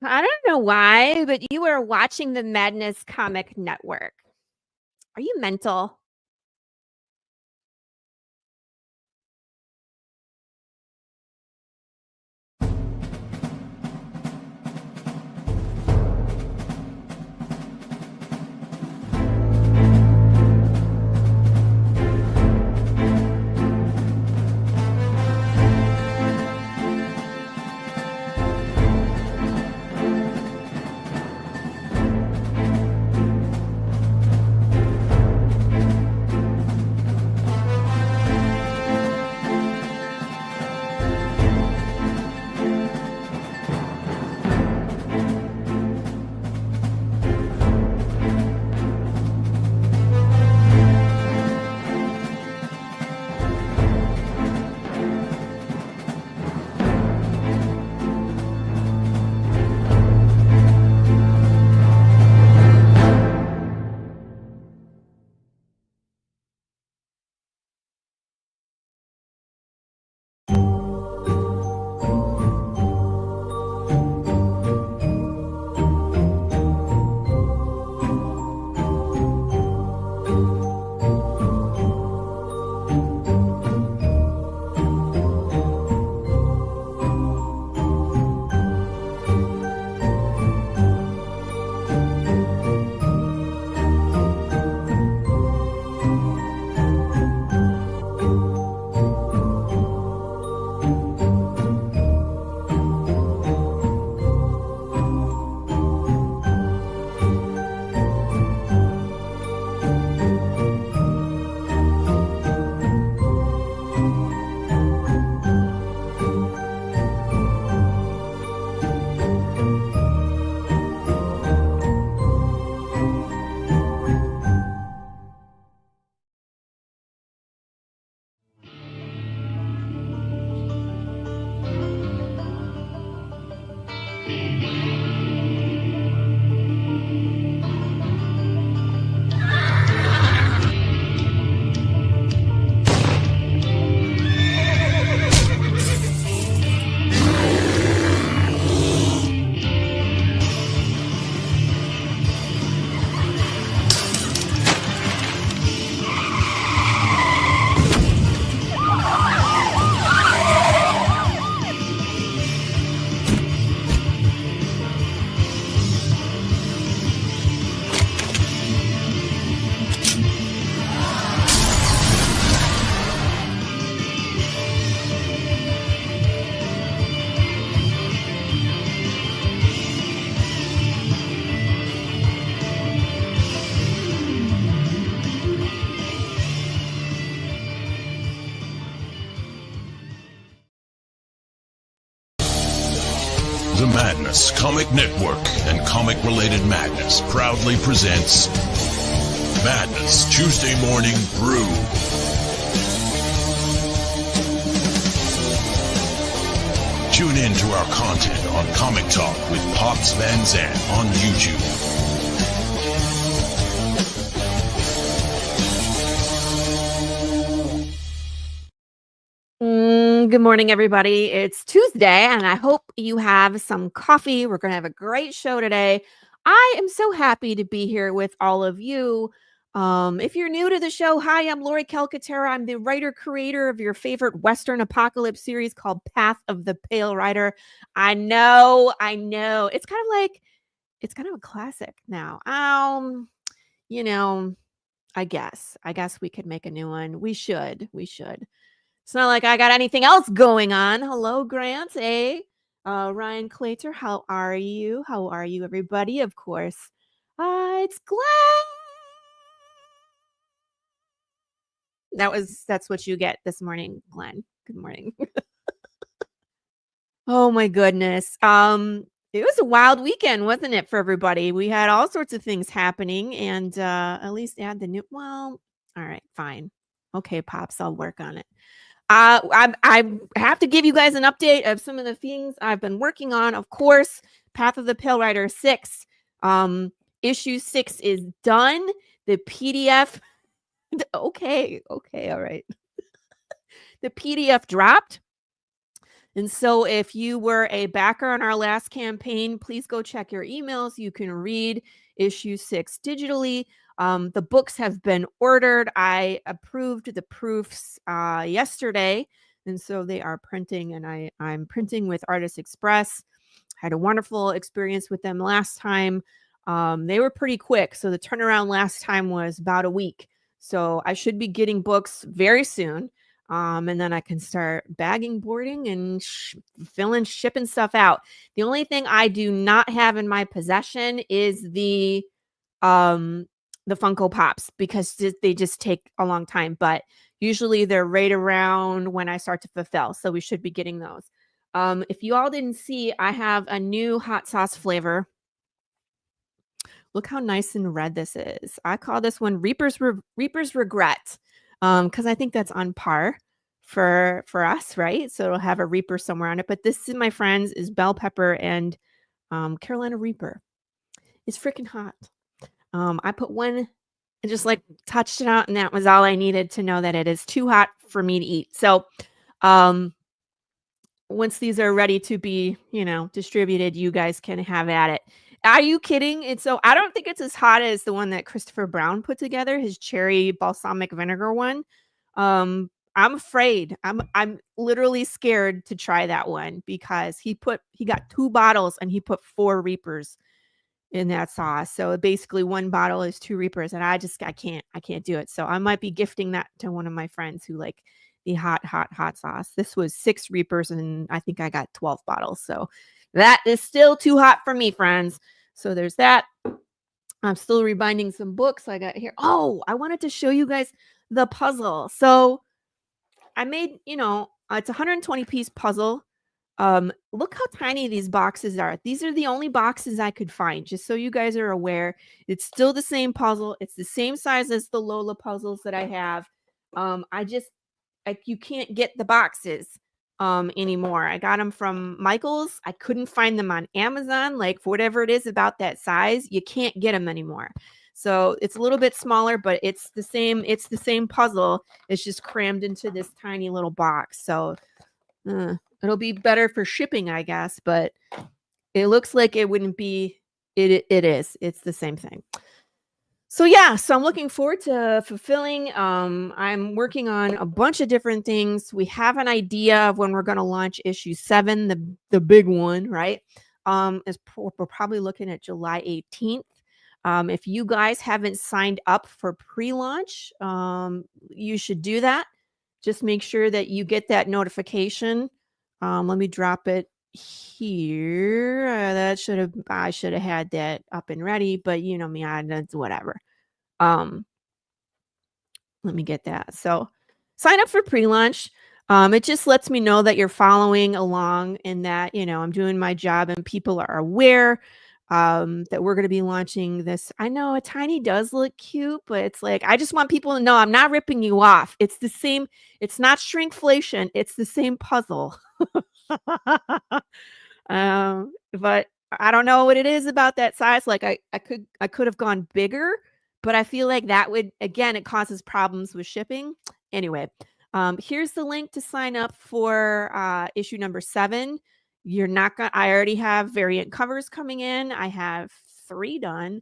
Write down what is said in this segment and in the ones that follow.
I don't know why, but you are watching the Madness Comic Network. Are you mental? The Madness Comic Network and comic-related madness proudly presents Madness Tuesday Morning Brew. Tune in to our content on Comic Talk with Pops Van Zandt on YouTube. Good morning, everybody. It's Tuesday, and I hope you have some coffee. We're going to have a great show today. I am so happy to be here with all of you. If you're new to the show, hi, I'm Laurie Calcaterra. I'm the writer-creator of your favorite Western apocalypse series called Path of the Pale Rider. I know. It's kind of a classic now. I guess we could make a new one. We should. It's not like I got anything else going on. Hello, Grant. Hey, Ryan Clater. How are you? Everybody? Of course. It's Glenn. That's what you get this morning, Glenn. Good morning. Oh my goodness. It was a wild weekend, wasn't it, for everybody? We had all sorts of things happening, and at least add the new. Well, all right, fine. Okay, Pops, I'll work on it. I have to give you guys an update of some of the things I've been working on. Of course, Path of the Pale Rider 6. Issue 6 is done. The PDF. Okay, all right. The PDF dropped. And so if you were a backer on our last campaign, please go check your emails. You can read issue 6 digitally. The books have been ordered. I approved the proofs yesterday, and so they are printing, and I'm printing with Artist Express. Had a wonderful experience with them last time. They were pretty quick, so the turnaround last time was about a week. So I should be getting books very soon. And then I can start bagging, boarding, and shipping stuff out. The only thing I do not have in my possession is the Funko Pops, because they just take a long time. But usually they're right around when I start to fulfill, so we should be getting those. If you all didn't see, I have a new hot sauce flavor. Look how nice and red this is. I call this one Reaper's Regret, because I think that's on par for us, right? So it'll have a Reaper somewhere on it. But this, my friends, is bell pepper and Carolina Reaper. It's freaking hot. I put one and just like touched it out, and that was all I needed to know that it is too hot for me to eat. So once these are ready to be, distributed, you guys can have at it. Are you kidding? I don't think it's as hot as the one that Christopher Brown put together, his cherry balsamic vinegar one. I'm afraid. I'm literally scared to try that one, because he got 2 bottles and he put 4 Reapers in that sauce. So basically 1 bottle is 2 Reapers, and I can't do it. So I might be gifting that to one of my friends who like the hot sauce. This was 6 Reapers, and I think I got 12 bottles. So that is still too hot for me, friends. So there's that. I'm still rebinding some books I got here. Oh, I wanted to show you guys the puzzle. So I made, it's a 120 piece puzzle. Look how tiny these boxes are. These are the only boxes I could find, just so you guys are aware. It's still the same puzzle. It's the same size as the Lola puzzles that I have. You can't get the boxes anymore. I got them from Michael's. I couldn't find them on Amazon. Like, for whatever it is about that size, you can't get them anymore. So it's a little bit smaller, but it's the same puzzle. It's just crammed into this tiny little box. So it'll be better for shipping, I guess, but it looks like it wouldn't be. It's the same thing. So yeah, so I'm looking forward to fulfilling. I'm working on a bunch of different things. We have an idea of when we're going to launch issue 7, the big one, right? We're probably looking at July 18th. If you guys haven't signed up for pre-launch, you should do that. Just make sure that you get that notification. Let me drop it here. I should have had that up and ready, but you know me, that's whatever. Let me get that. So sign up for pre-launch. It just lets me know that you're following along, and that, I'm doing my job and people are aware that we're going to be launching this. I know a tiny does look cute, but it's like, I just want people to know I'm not ripping you off. It's the same. It's not shrinkflation. It's the same puzzle. But I don't know what it is about that size. Like I could have gone bigger, but I feel like that would, again, it causes problems with shipping. Anyway, here's the link to sign up for issue number 7. I already have variant covers coming in. I have 3 done.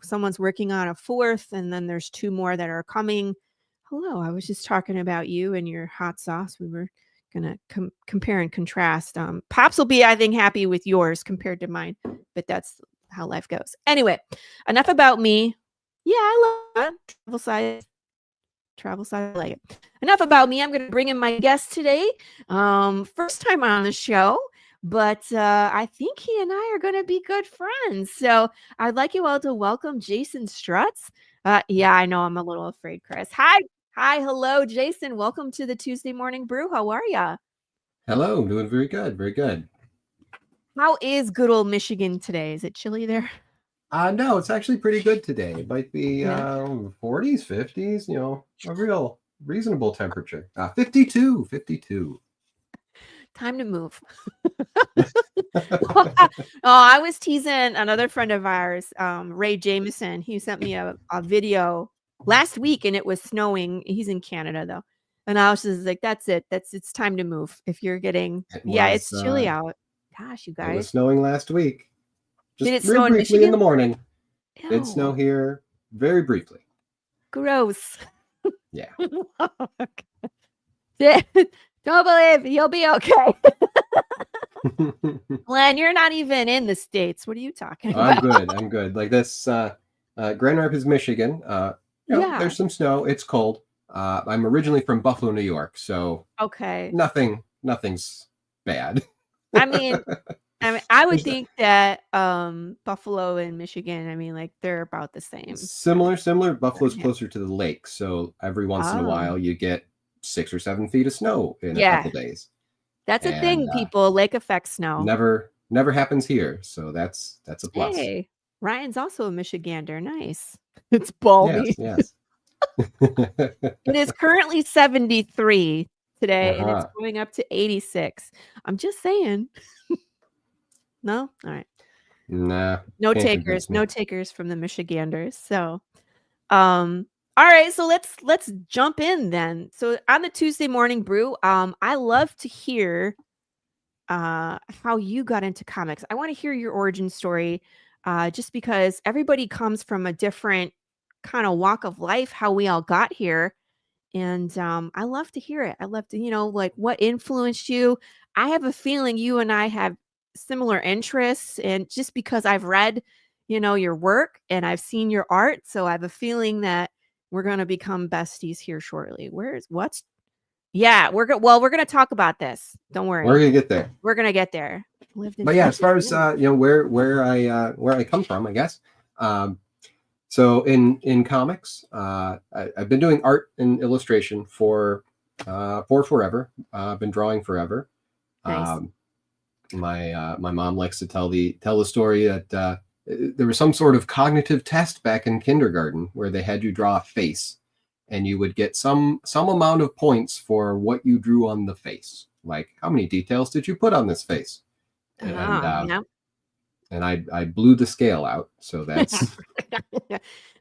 Someone's working on a 4th, and then there's 2 more that are coming. Hello, I was just talking about you and your hot sauce. We were gonna compare and contrast. Pops will be, I think, happy with yours compared to mine, but that's how life goes. Anyway, enough about me. Yeah, I love it. Travel size, I like it. Enough about me. I'm gonna bring in my guest today. First time on the show, but I think he and I are gonna be good friends. So I'd like you all to welcome Jason Strutz. Yeah, I know I'm a little afraid, Chris. Hi, hello, Jason. Welcome to the Tuesday Morning Brew. How are ya? Hello, I'm doing very good, very good. How is good old Michigan today? Is it chilly there? No, it's actually pretty good today. It might be 40s, 50s, a real reasonable temperature. 52. Time to move. Oh, I was teasing another friend of ours, Ray Jameson. He sent me a video last week, and it was snowing. He's in Canada, though. And I was just like, that's it. It's time to move. If you're getting, It yeah, was it's chilly out. Gosh, you it was guys. snowing last week. Did Just it real snow in briefly in Michigan? the morning. Did snow Ew, here very briefly. gross. Yeah. Don't believe you'll be okay. Glenn, you're not even in the States. What are you talking I'm about? good. I'm good. Like this, Grand Rapids, Michigan. Yeah. There's some snow. It's cold. I'm originally from Buffalo, New York, so Okay. nothing's bad. I mean, I would There's think that Buffalo and Michigan, I mean, like they're about the same. similar. Buffalo's Yeah. closer to the lake, so every once in a Oh, while you get 6 or 7 feet of snow in a yeah. couple days, That's a and thing, people. Lake effect snow. never happens here. So that's a plus. Hey, Ryan's also a Michigander. Nice. It's balmy. Yes, yes. It is currently 73 today, and it's Uh-huh. going up to 86. I'm just saying. No? All right. Nah, No can't takers. convince me. No takers from the Michiganders. So, all right, so let's jump in then. So on the Tuesday morning brew, I love to hear how you got into comics. I want to hear your origin story, just because everybody comes from a different kind of walk of life, how we all got here. And I love to hear it. I love to, like what influenced you. I have a feeling you and I have similar interests, and just because I've read, your work and I've seen your art, so I have a feeling that we're gonna become besties here shortly. What's Yeah, we're gonna talk about this. Don't We're worry. gonna get there. We're gonna get there. Lived in But yeah, as far as Michigan. where I come from, I guess. Um, so in comics, I've been doing art and illustration for forever. I've been drawing forever. Nice. Um, my mom likes to tell the story that there was some sort of cognitive test back in kindergarten where they had you draw a face, and you would get some amount of points for what you drew on the face. Like, how many details did you put on this face? And Yeah. and I blew the scale out. So that's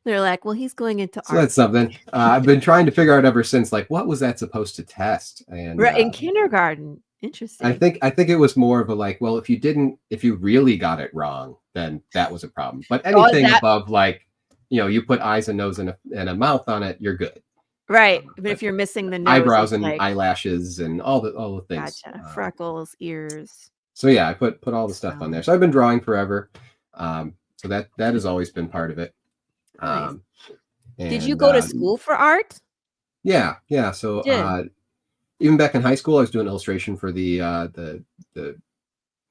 They're like, well, he's going into so art. that's something. I've been trying to figure out ever since, like, what was that supposed to test? And Right, in kindergarten. I Interesting. think it was more of a like, well, if you really got it wrong, then that was a problem. But Oh, anything that above, like, you put eyes and nose and a mouth on it, you're good. right, but But if you're missing the nose, eyebrows it's and like, eyelashes and all the things. gotcha, freckles, ears. So yeah, I put all the stuff on Smell. there. So I've been drawing forever. So that has always been part of it. Nice. Did you And go to school for art? yeah. You So did? even back in high school, I was doing illustration for the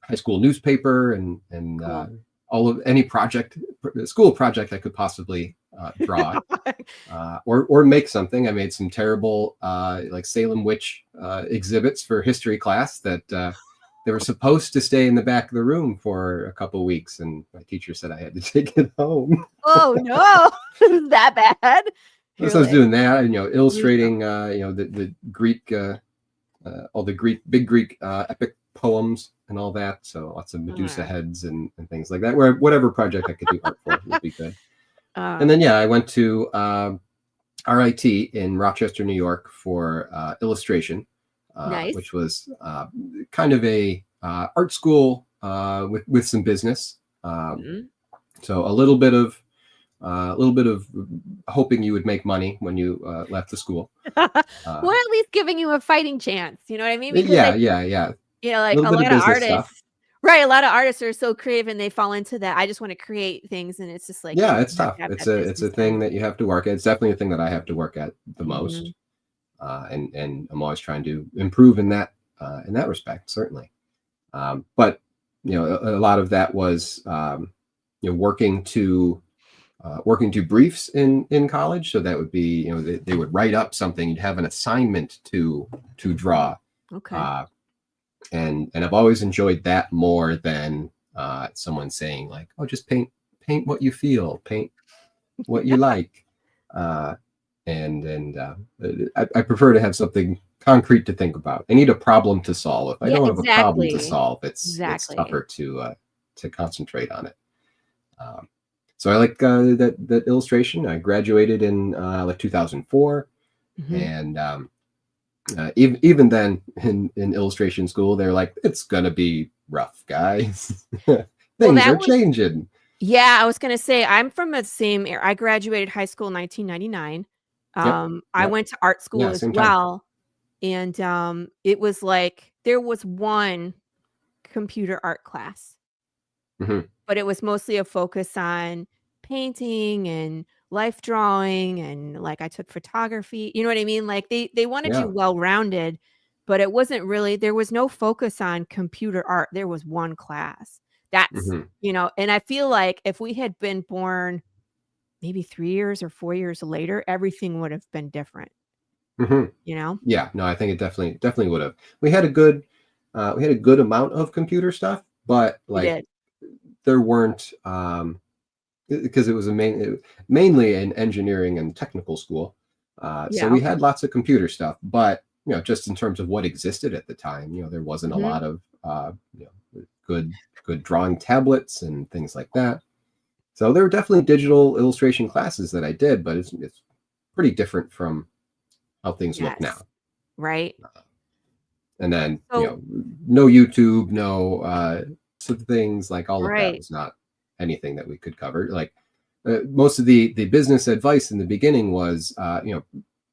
high school newspaper and Cool. all of any school project I could possibly draw or make something. I made some terrible like Salem witch exhibits for history class that they were supposed to stay in the back of the room for a couple weeks, and my teacher said I had to take it home. Oh, no. It was that bad? So You're I was like, doing that, and "Please don't." illustrating the Greek all the big Greek epic poems and all that. So lots of Medusa Alright. heads and things like that. Where whatever project I could do art for would be good. And Um, then yeah, I went to RIT in Rochester, New York for illustration, nice. which was kind of a art school with some business. Mhm. So a little bit of hoping you would make money when you left the school. Well, at least giving you a fighting chance, you know what I mean? Because Yeah, I yeah, yeah. A like little a bit of lot of business stuff. artists, right, a lot of artists are so creative and they fall into that, I just wanna create things, and it's just like, Yeah, it's you have tough. to have It's that a business thing end. that you have to work at. It's definitely a thing that I have to work at the most, Mhm. and I'm always trying to improve in that respect, certainly. But a lot of that was working to briefs in college. So that would be they would write up something. You'd have an assignment to draw, Okay. uh, and I've always enjoyed that more than someone saying like, oh, just paint what you feel, paint what you like, uh, I prefer to have something concrete to think about. I need a problem to solve. If I Yeah, don't have a problem to exactly. solve, it's Exactly. tougher to concentrate on it. Um, so I like that illustration. I graduated in like 2004, Mhm. and even then in illustration school, they're like, it's gonna be rough, guys. Well, Things that are was changing. yeah, I was gonna say I'm from the same era. I graduated high school in 1999. Yep. I Yep. went to art school Yeah. as Same time. well, and it was like there was one computer art class, Hmm. but it was mostly a focus on painting and life drawing and like I took photography. You know what I mean? Like they wanted you Yeah. well rounded, but it wasn't really there was no focus on computer art. There was one class. That's Hmm. and I feel like if we had been born maybe 3 years or 4 years later, everything would have been different, Hmm. you know? Yeah. No, I think it definitely would have. We had a good amount of computer stuff, but We like did. there weren't because it was mainly an engineering and technical school. So Yeah, we okay. had lots of computer stuff, but just in terms of what existed at the time, there wasn't a Mhm. lot of good drawing tablets and things like that. So there were definitely digital illustration classes that I did, but it's pretty different from how things look Yes. now. Right? And then So no YouTube, no sort of things like all of that right. was not anything that we could cover. Like most of the business advice in the beginning was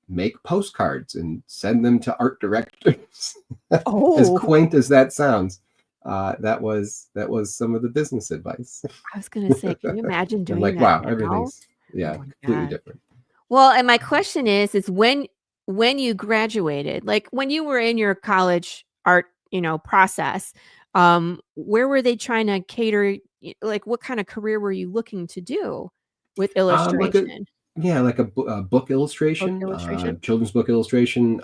make postcards and send them to art directors. As Oh, quaint as that sounds, that was some of the business advice. I was gonna say, can you imagine I'm doing like, that wow, now? everything's Oh yeah, my completely god. different. Well, and my question is when you graduated, like when you were in your college art, process, where were they trying to cater like what kind of career were you looking to do with Like a illustration? yeah, like a book Book illustration, illustration? children's book illustration,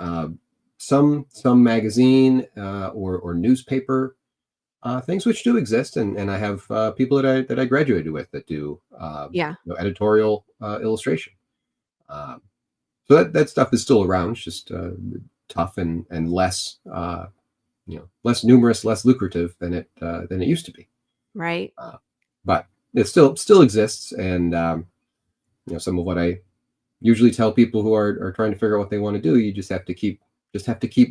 some magazine or newspaper things which do exist, and I have people that I graduated with that do Yeah, editorial illustration. Um, so that stuff is still around. It's just tough and less less numerous, less lucrative than it used to be. right. Uh, but it still exists, and some of what I usually tell people who are trying to figure out what they want to do, you just have to keep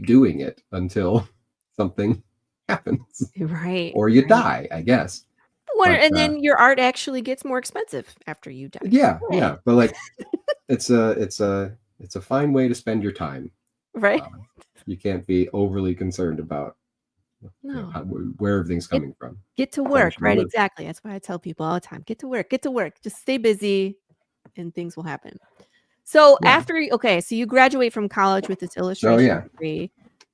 doing it until something happens Right, or you right. die, I guess. What But and then your art actually gets more expensive after you die. yeah, Right. yeah. But like it's a fine way to spend your time. Right? Um, you can't be overly concerned about No. where everything's Get coming from. get to As long as work, you're right? gonna live. Exactly. That's why I tell people all the time, get to work. Just stay busy and things will happen. So Yeah. after okay, so you graduate from college with this Oh illustration yeah. degree.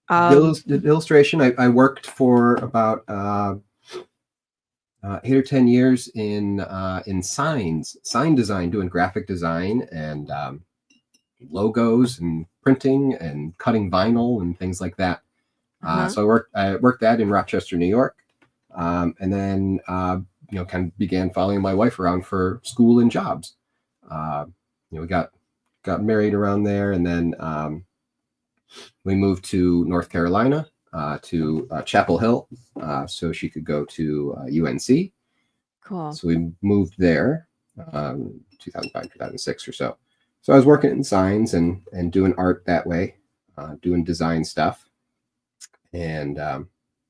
The illustration. I worked for about 8 or 10 years in sign design, doing graphic design and logos and printing and cutting vinyl and things like that. Uh-huh. So I worked that in Rochester, New York, and then kind of began following my wife around for school and jobs. We got married around there, and then we moved to North Carolina to Chapel Hill, so she could go to UNC. Cool. So we moved there, 2005, 2006 or so. So I was working in signs and doing art that way, doing design stuff. And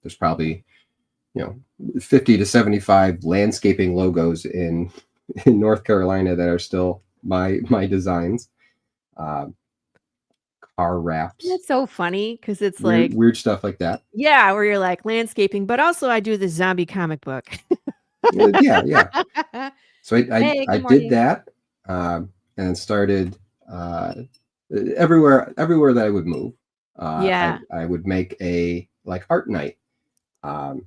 there's probably 50 to 75 landscaping logos in North Carolina that are still my designs. Uh, Car wraps, That's so funny because it's weird like, weird stuff like that. yeah, where you're like landscaping, but also I do the zombie comic book. Yeah, yeah. So Hey, I good did morning. that and started everywhere that I would move. Yeah. I would make a like art night um,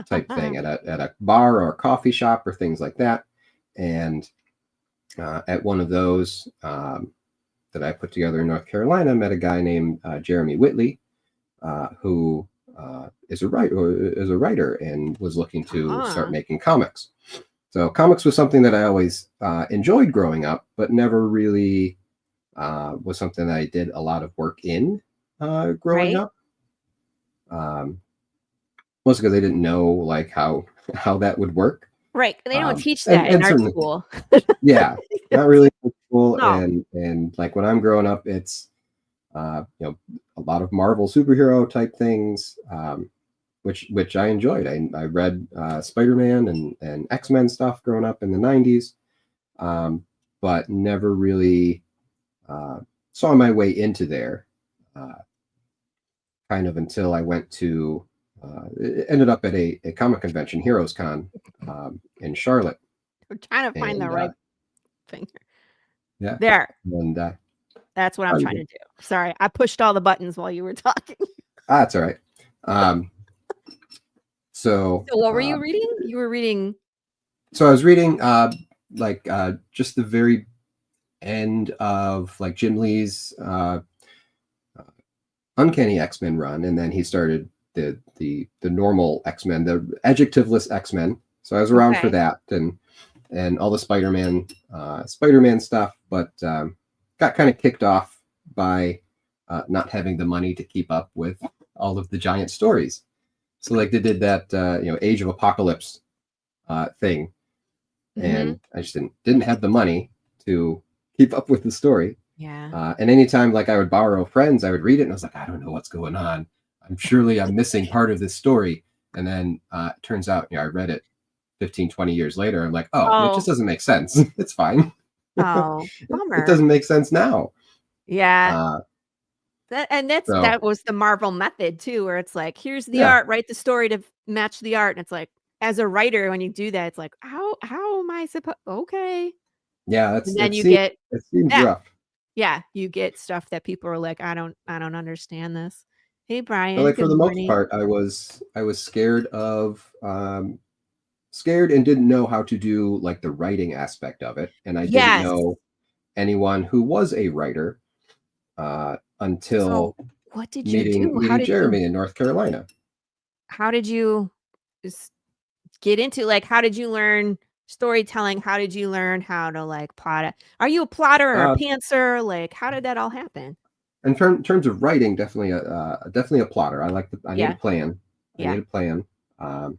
type thing at a bar or a coffee shop or things like that. And at one of those that I put together in North Carolina, met a guy named Jeremy Whitley, who is a writer and was looking to start Uh-huh. making comics. So comics was something that I always enjoyed growing up, but never really was something that I did a lot of work in growing Right? up. Um, Mostly because I didn't know like how that would work. Right. They don't teach And that in and art certainly, school. yeah, not really cool. No. And like when I'm growing up, it's a lot of Marvel superhero type things, which I enjoyed. I read Spider-Man and X-Men stuff growing up in the 90s, but never really saw my way into there, kind of until I went to, it ended up at a comic convention, Heroes Con, in Charlotte. I'm trying to find the right thing. Yeah. There. And that's what I'm trying to do. Sorry, I pushed all the buttons while you were talking. That's all right. So what were you reading? You were reading. So I was reading just the very end of like Jim Lee's Uncanny X-Men run, and then he started the normal X-Men, the adjectiveless X-Men. So I was around for that and all the Spider-Man stuff, but got kind of kicked off by not having the money to keep up with all of the giant stories. So like they did that Age of Apocalypse thing, and I just didn't have the money to keep up with the story. Yeah. And anytime like I would borrow friends, I would read it and I was like, I don't know what's going on. I'm missing part of this story. And then it turns out, I read it 15, 20 years later. I'm like, it just doesn't make sense. It's fine. Oh, bummer. It doesn't make sense now. Yeah. That was the Marvel method too, where it's like, here's the art, write the story to match the art. And it's like, as a writer, when you do that, it's like, how am I supposed? Okay. Yeah, and then it seems rough. Yeah, you get stuff that people are like, I don't understand this. Hey, Brian. But like for the most part, I was scared and didn't know how to do like the writing aspect of it, and I didn't know anyone who was a writer until what did you do? Meeting Jeremy in North Carolina. How did you get into how did you learn storytelling? How did you learn how to like plot it? Are you a plotter or a pantser? Like, how did that all happen? In terms of writing, definitely a plotter. I need a plan. I need a plan. But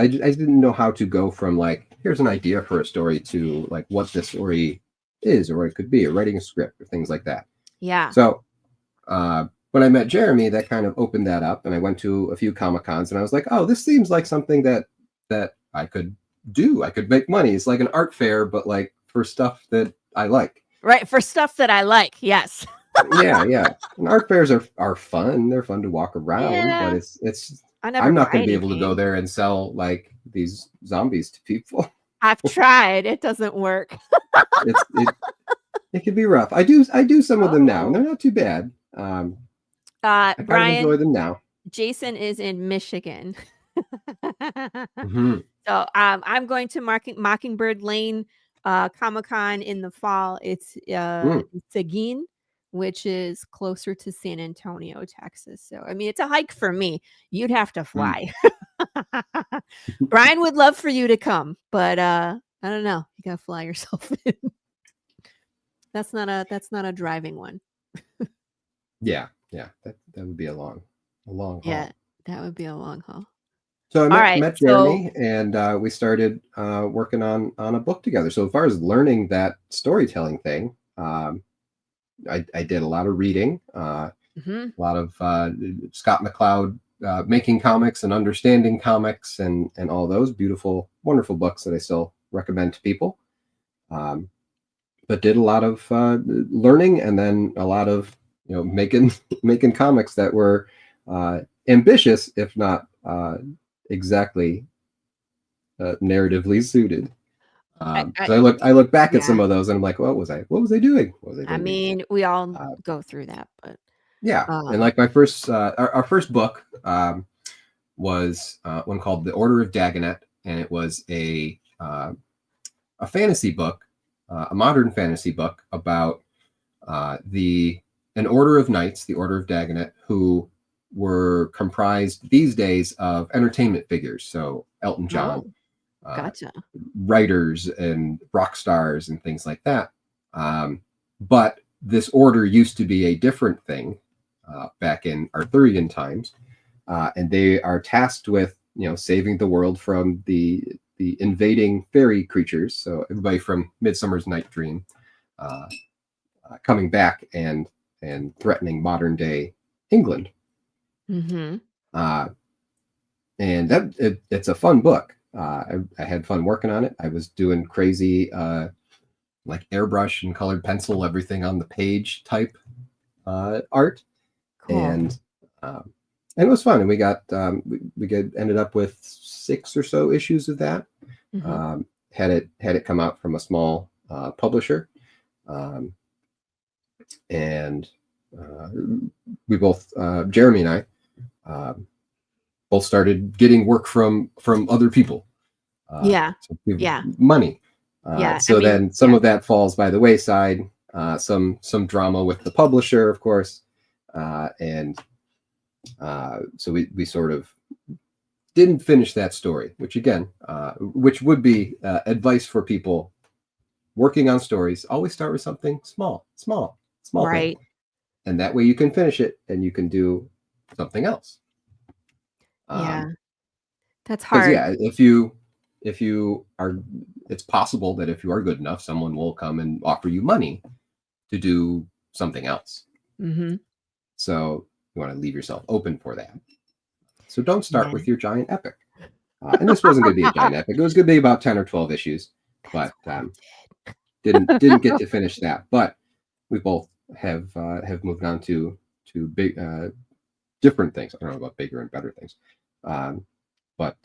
I didn't know how to go from like, here's an idea for a story to like what this story is or what it could be, or writing a script or things like that. Yeah. So when I met Jeremy, that kind of opened that up, and I went to a few Comic-Cons, and I was like, oh, this seems like something that I could do. I could make money. It's like an art fair, but like for stuff that I like. Right, for stuff that I like, yes. yeah. And art fairs are fun. They're fun to walk around, but it's I'm not going to be able to go there and sell like these zombies to people. I've tried. It doesn't work. It can be rough. I do some of them now, and they're not too bad. I kind of enjoy them now. Jason is in Michigan. Mm-hmm. So I'm going to Mockingbird Lane Comic-Con in the fall. It's Seguin, which is closer to San Antonio, Texas. So I mean, it's a hike for me. You'd have to fly. Brian would love for you to come, but I don't know. You gotta fly yourself in. That's not a driving one. Yeah. That would be a long haul. Yeah, that would be a long haul. So I met Jeremy, and we started working on a book together. So as far as learning that storytelling thing, I did a lot of reading, a lot of Scott McCloud making comics and understanding comics, and all those beautiful, wonderful books that I still recommend to people. But did a lot of learning, and then a lot of making comics that were ambitious, if not exactly narratively suited. So I look back at some of those, and I'm like, what was I doing? I mean, we all go through that, but and like my first our first book was one called The Order of Dagonet, and it was a fantasy book, a modern fantasy book about an order of knights, the Order of Dagonet, who were comprised these days of entertainment figures. So Elton John, gotcha. Writers and rock stars and things like that. But this order used to be a different thing back in Arthurian times. And they are tasked with, saving the world from the the invading fairy creatures. So everybody from Midsummer's Night Dream coming back and threatening modern day England. Mm-hmm. And it's a fun book. I had fun working on it. I was doing crazy like airbrush and colored pencil, everything on the page type art. Cool. And it was fun. And we got ended up with 6 or so issues of that. Mm-hmm. Had it come out from a small publisher. And we both, Jeremy and I, both started getting work from other people. So money. So then some of that falls by the wayside. Some drama with the publisher, of course, and so we sort of didn't finish that story. Which again, which would be advice for people working on stories: always start with something small Right. thing, and that way you can finish it and you can do something else. That's hard. Yeah, if you are, it's possible that if you are good enough, someone will come and offer you money to do something else. Mm-hmm. So you want to leave yourself open for that. So don't start with your giant epic. And this wasn't going to be a giant epic. It was going to be about 10 or 12 issues, but didn't get to finish that. But we both have moved on to big different things. I don't know about bigger and better things, but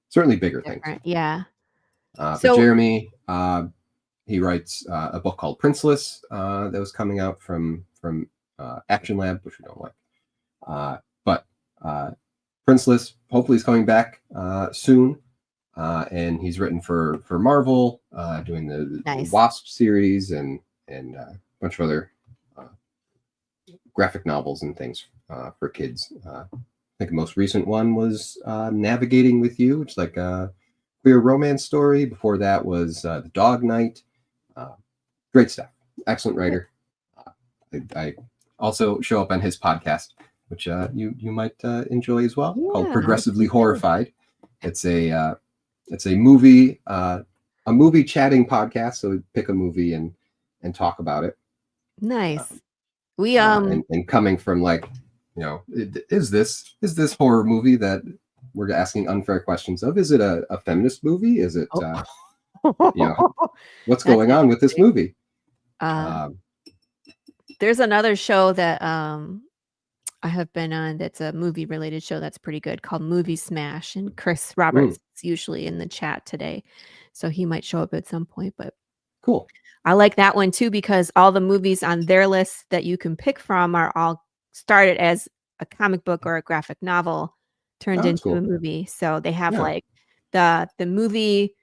certainly bigger things. Yeah. But Jeremy, he writes a book called Princeless that was coming out from Action Lab, which we don't like. But Princeless hopefully is coming back soon. And he's written for Marvel, doing the Wasp series and a bunch of other graphic novels and things for kids. I think the most recent one was Navigating with You, which is like a queer romance story. Before that was The Dog Knight. Great stuff. Excellent writer. I also show up on his podcast, which you might enjoy as well, called Progressively Horrified. It's a movie chatting podcast. So we pick a movie and talk about it. Nice. And coming from like, is this horror movie that we're asking unfair questions of? Is it a feminist movie? Is it what's going on with this movie? There's another show that I have been on that's a movie related show that's pretty good called Movie Smash, and Chris Roberts is usually in the chat today, so he might show up at some point. But cool. I like that one too because all the movies on their list that you can pick from are all started as a comic book or a graphic novel turned into a movie. So they have like the movie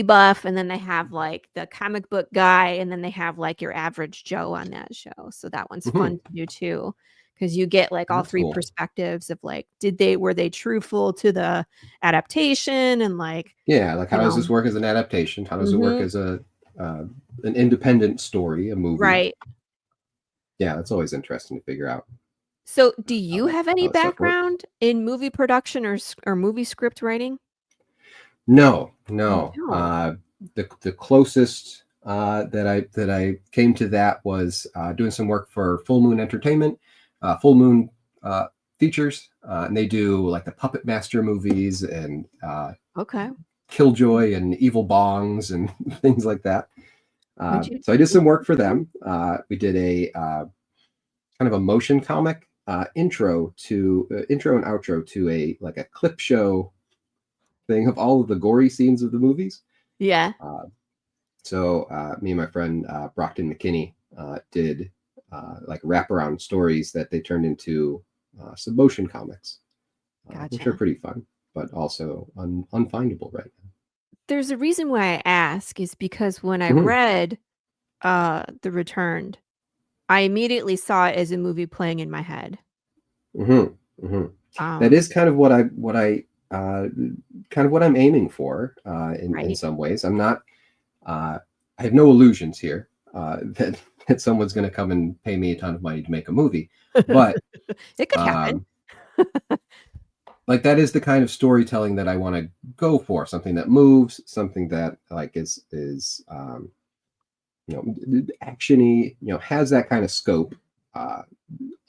buff, and then they have like the comic book guy, and then they have like your average Joe on that show. So that one's fun to do too, because you get like all three perspectives of like, were they truthful to the adaptation, and like like how does this work as an adaptation? How does it work as an independent story, a movie? Right. Yeah, that's always interesting to figure out. So do you have any background in movie production or movie script writing? No. The closest that I came to that was doing some work for Full Moon Entertainment, Full Moon Features, and they do like the Puppet Master movies and Killjoy and Evil Bongs and things like that. So I did some work for them. We did a kind of a motion comic intro and outro to a clip show thing of all of the gory scenes of the movies. So me and my friend Brockton McKinney did like wraparound stories that they turned into some motion comics, which are pretty fun, but also unfindable right now. There's a reason why I ask is because when I read The Returned, I immediately saw it as a movie playing in my head. That is kind of what I'm aiming for in some ways. I'm not. I have no illusions here that someone's going to come and pay me a ton of money to make a movie, but it could happen. like that is the kind of storytelling that I want to go for. Something that moves, something that like is actiony, has that kind of scope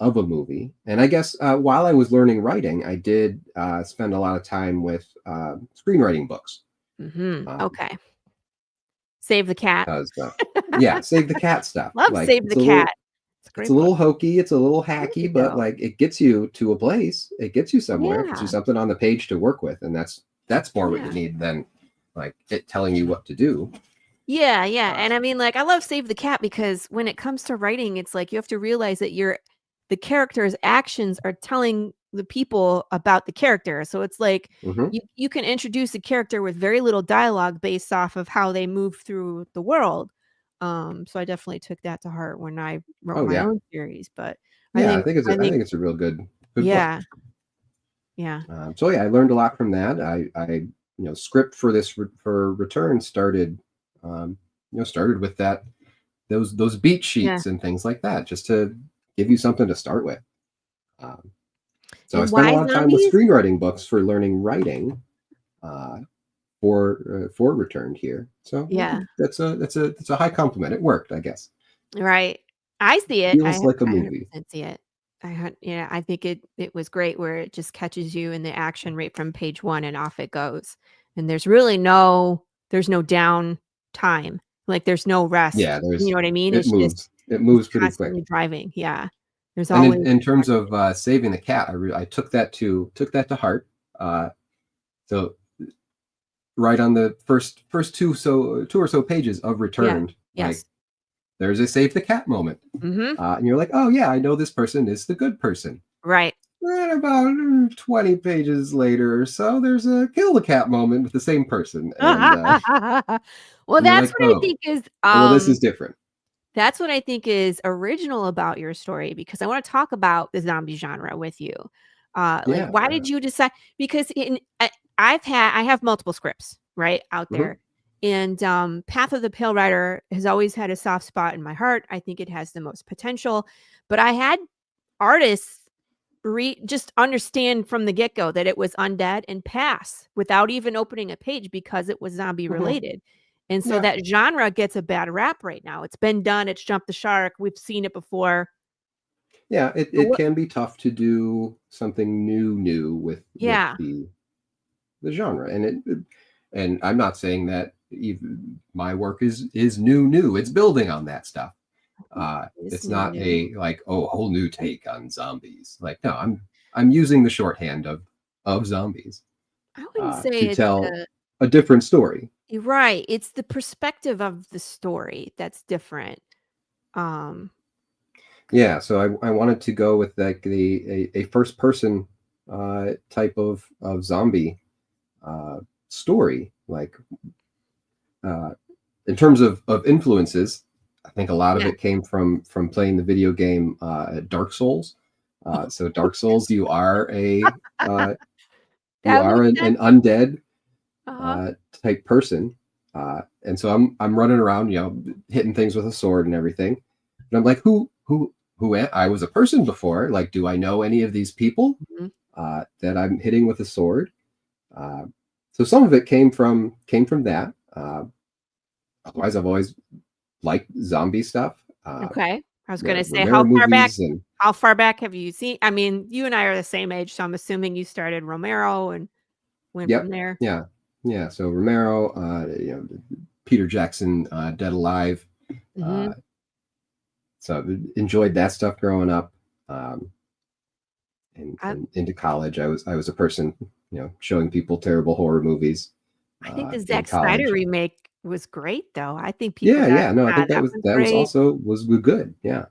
of a movie. And I guess while I was learning writing, I did spend a lot of time with screenwriting books. Okay. Save the Cat. Yeah, Save the Cat stuff. Love like, Save the Cat. It's a little hokey, it's a little hacky, but like it gets you to a place, it gets you somewhere, it gets you something on the page to work with, and that's more what you need than like it telling you what to do. Yeah. And I mean, like, I love Save the Cat because when it comes to writing, it's like you have to realize that the character's actions are telling the people about the character. So it's like you can introduce a character with very little dialogue based off of how they move through the world. So I definitely took that to heart when I wrote my own series. But I think it's a real good book. Yeah. So I learned a lot from that. I script for this for Return started started with those beat sheets and things like that, just to give you something to start with. So I spent a lot of time with screenwriting books for learning writing for Returned here. So that's a high compliment. It worked, I guess. Right. I see it. Feels like a movie. I see it. I think it was great where it just catches you in the action right from page 1 and off it goes. And there's really no down time. Like there's no rest. Yeah, you know what I mean? It moves pretty quick. Driving. Yeah. There's and always in terms of Saving the Cat, I took that to heart. So right on the first two or so pages of Returned, like there's a Save the Cat moment, and you're like, oh yeah, I know this person is the good person, right? And about 20 pages later or so, there's a Kill the Cat moment with the same person. And, well, that's like, what I think is. Well, this is different. That's what I think is original about your story, because I want to talk about the zombie genre with you. Why did you decide? Because I have multiple scripts right out there, and Path of the Pale Rider has always had a soft spot in my heart. I think it has the most potential, but I had artists just understand from the get-go that it was undead and pass without even opening a page because it was zombie related. And so that genre gets a bad rap right now. It's been done. It's jumped the shark. We've seen it before. Yeah, it can be tough to do something new with the genre. And I'm not saying that even my work is new. It's building on that stuff. It's not a whole new take on zombies. Like, no, I'm using the shorthand of zombies. I wouldn't say to tell a different story. Right. It's the perspective of the story that's different. Yeah, so I wanted to go with like a first person type of zombie story. Like in terms of influences, I think a lot of it came from playing the video game Dark Souls. So Dark Souls, you are an undead type person, and so I'm running around, hitting things with a sword and everything. And I'm like, who I was a person before. Like, do I know any of these people that I'm hitting with a sword? So some of it came from that. Otherwise, I've always liked zombie stuff. Okay. I was going to say, how far back have you seen? I mean, you and I are the same age, so I'm assuming you started Romero and went from there. Yeah. So Romero, Peter Jackson, Dead Alive. So enjoyed that stuff growing up. And into college, I was a person, showing people terrible horror movies. I think the Zack Snyder remake was great, though. I think people. No, I think that was also good. Yeah.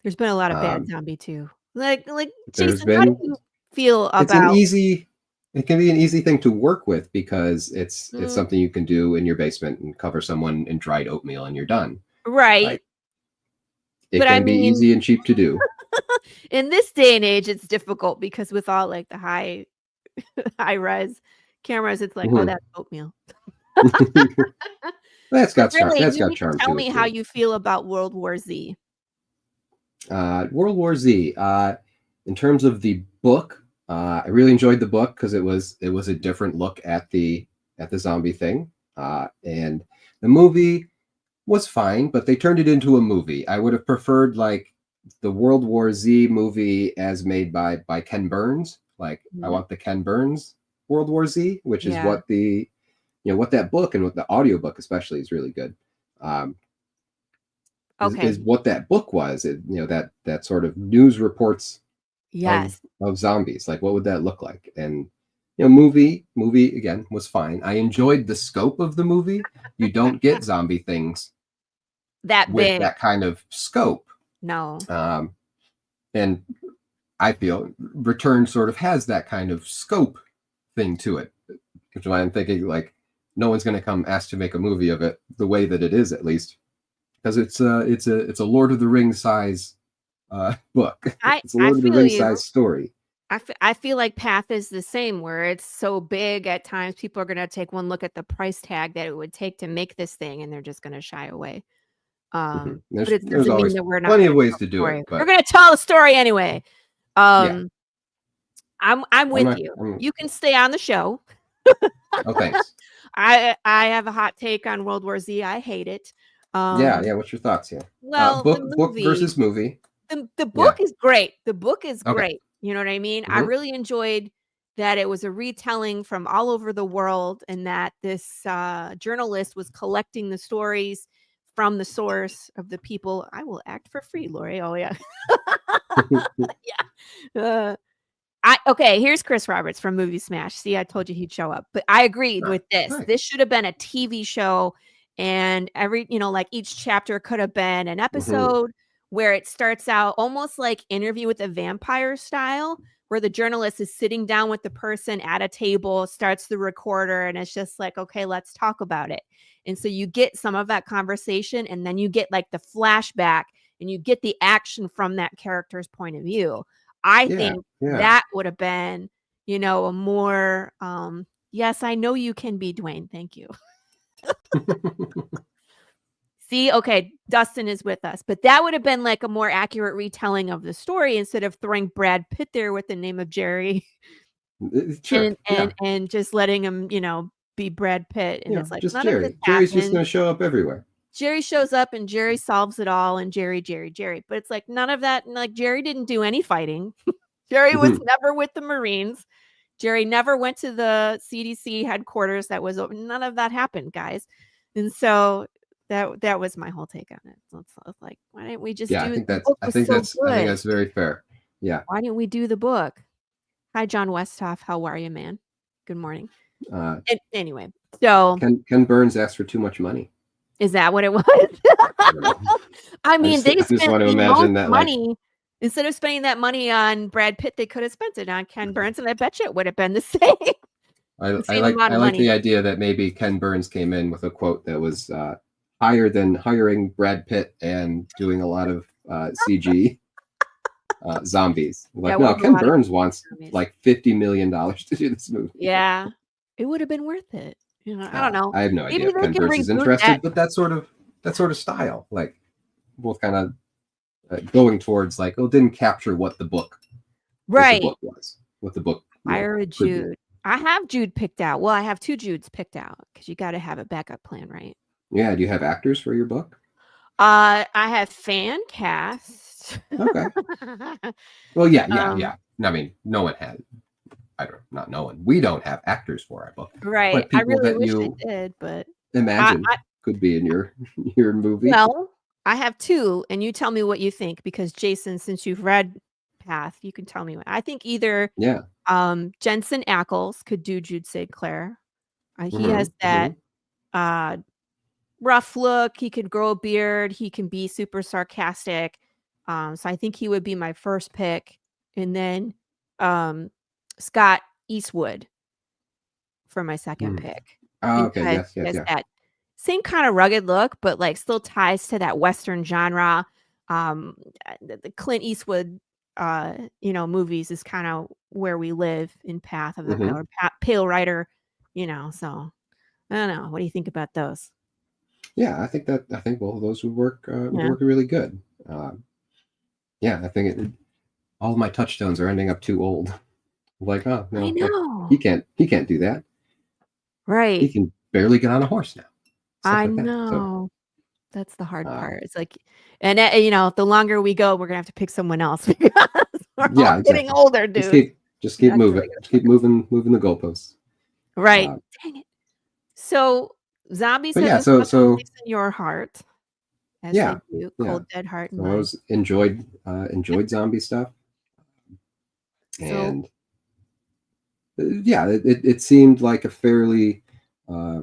There's been a lot of bad zombie too. Like Jason, how do you feel about? It can be an easy thing to work with because it's something you can do in your basement and cover someone in dried oatmeal and you're done. Right. It can be easy and cheap to do. In this day and age, it's difficult because with all like the high res cameras, it's like, oh, that's oatmeal. That's got charm. That's got charm. Tell me how you feel about World War Z. World War Z. In terms of the book, I really enjoyed the book because it was a different look at the zombie thing. And the movie was fine, but they turned it into a movie. I would have preferred like the World War Z movie as made by Ken Burns. Like I want the Ken Burns World War Z, which is what the what that book and what the audiobook especially is really good. Is what that book was. That sort of news reports Yes. of zombies. Like what would that look like? And movie again was fine. I enjoyed the scope of the movie. You don't get zombie things that with big. that kind of scope. No. And I feel Return sort of has that kind of scope thing to it, which is why I'm thinking like no one's going to come ask to make a movie of it the way that it is, at least, because it's a Lord of the Rings size book. It's a Lord of the Rings size story. I feel like Path is the same, where it's so big at times people are going to take one look at the price tag that it would take to make this thing, and they're just going to shy away. But it doesn't mean that we're not plenty of ways to do it. But we're going to tell the story anyway. I'm with you. You can stay on the show. Oh, thanks. I have a hot take on World War Z. I hate it. What's your thoughts here? Well, book versus movie. The book is great. The book is great. You know what I mean? Mm-hmm. I really enjoyed that it was a retelling from all over the world, and that this journalist was collecting the stories from the source of the people. I will act for free, Laurie. Oh yeah. Yeah. Here's Chris Roberts from Movie Smash. See, I told you he'd show up. But I agreed with this. Right. This should have been a TV show, and like each chapter could have been an episode where it starts out almost like Interview with a Vampire style, where the journalist is sitting down with the person at a table, starts the recorder, and it's just like, okay, let's talk about it. And so you get some of that conversation, and then you get like the flashback, and you get the action from that character's point of view. I think that would have been, a more, yes, I know you can be Dwayne. Thank you. See, okay, Dustin is with us, but that would have been like a more accurate retelling of the story instead of throwing Brad Pitt there with the name of Jerry. Sure. And just letting him, be Brad Pitt. And it's like, just Jerry. Jerry's just going to show up everywhere. Jerry shows up and Jerry solves it all, and Jerry. But it's like none of that. Like Jerry didn't do any fighting. Jerry was never with the Marines. Jerry never went to the CDC headquarters. None of that happened, guys. And so that was my whole take on it. So it's like, why didn't we just do I think that's very fair. Yeah. Why didn't we do the book? Hi, John Westhoff. How are you, man? Good morning. Anyway, so Ken Burns asked for too much money. Is that what it was? I mean, they spent money. Instead of spending that money on Brad Pitt, they could have spent it on Ken Burns, and I bet you it would have been the same. I like the idea that maybe Ken Burns came in with a quote that was higher than hiring Brad Pitt and doing a lot of CG zombies. Like, no, Ken Burns wants like $50 million to do this movie. Yeah, it would have been worth it. I don't know. I have no idea if Ken Burns is interested, but that sort of style, like both kind of going towards like, it didn't capture what the book was. What the book. Fire a Jude. I have Jude picked out. Well, I have 2 Judes picked out because you got to have a backup plan, right? Yeah. Do you have actors for your book? I have fan cast. Okay. Well, yeah. I mean, no one had. Not no one. We don't have actors for our book, right? I really wish I did, but imagine could be in your movie. Well, I have 2, and you tell me what you think, because Jason, since you've read Path, you can tell me what I think. Either Jensen Ackles could do Jude St. Clair. He has that rough look. He could grow a beard. He can be super sarcastic. So I think he would be my first pick, and then Scott Eastwood for my second pick. Oh, okay. Yes. That same kind of rugged look, but like still ties to that Western genre. The Clint Eastwood, movies is kind of where we live in Path of the Pale Rider, so I don't know. What do you think about those? Yeah, I think both of those would work really good. I think all of my touchstones are ending up too old. Like, oh I no, like know. he can't do that. He Right. can barely get on a horse now. Stuff I like that. So know. That's the hard um, part. It's like, and the longer we go, we're gonna have to pick someone else because we're all yeah, getting exactly. older, Just dude. keep That's moving. really gonna Just keep moving the goalposts. right. Uh, Dang it. So zombies but have yeah, a special so place in your heart, as they yeah, do. yeah. Cold dead heart in So I mine. was enjoyed zombie stuff, So and yeah, it seemed like a fairly uh,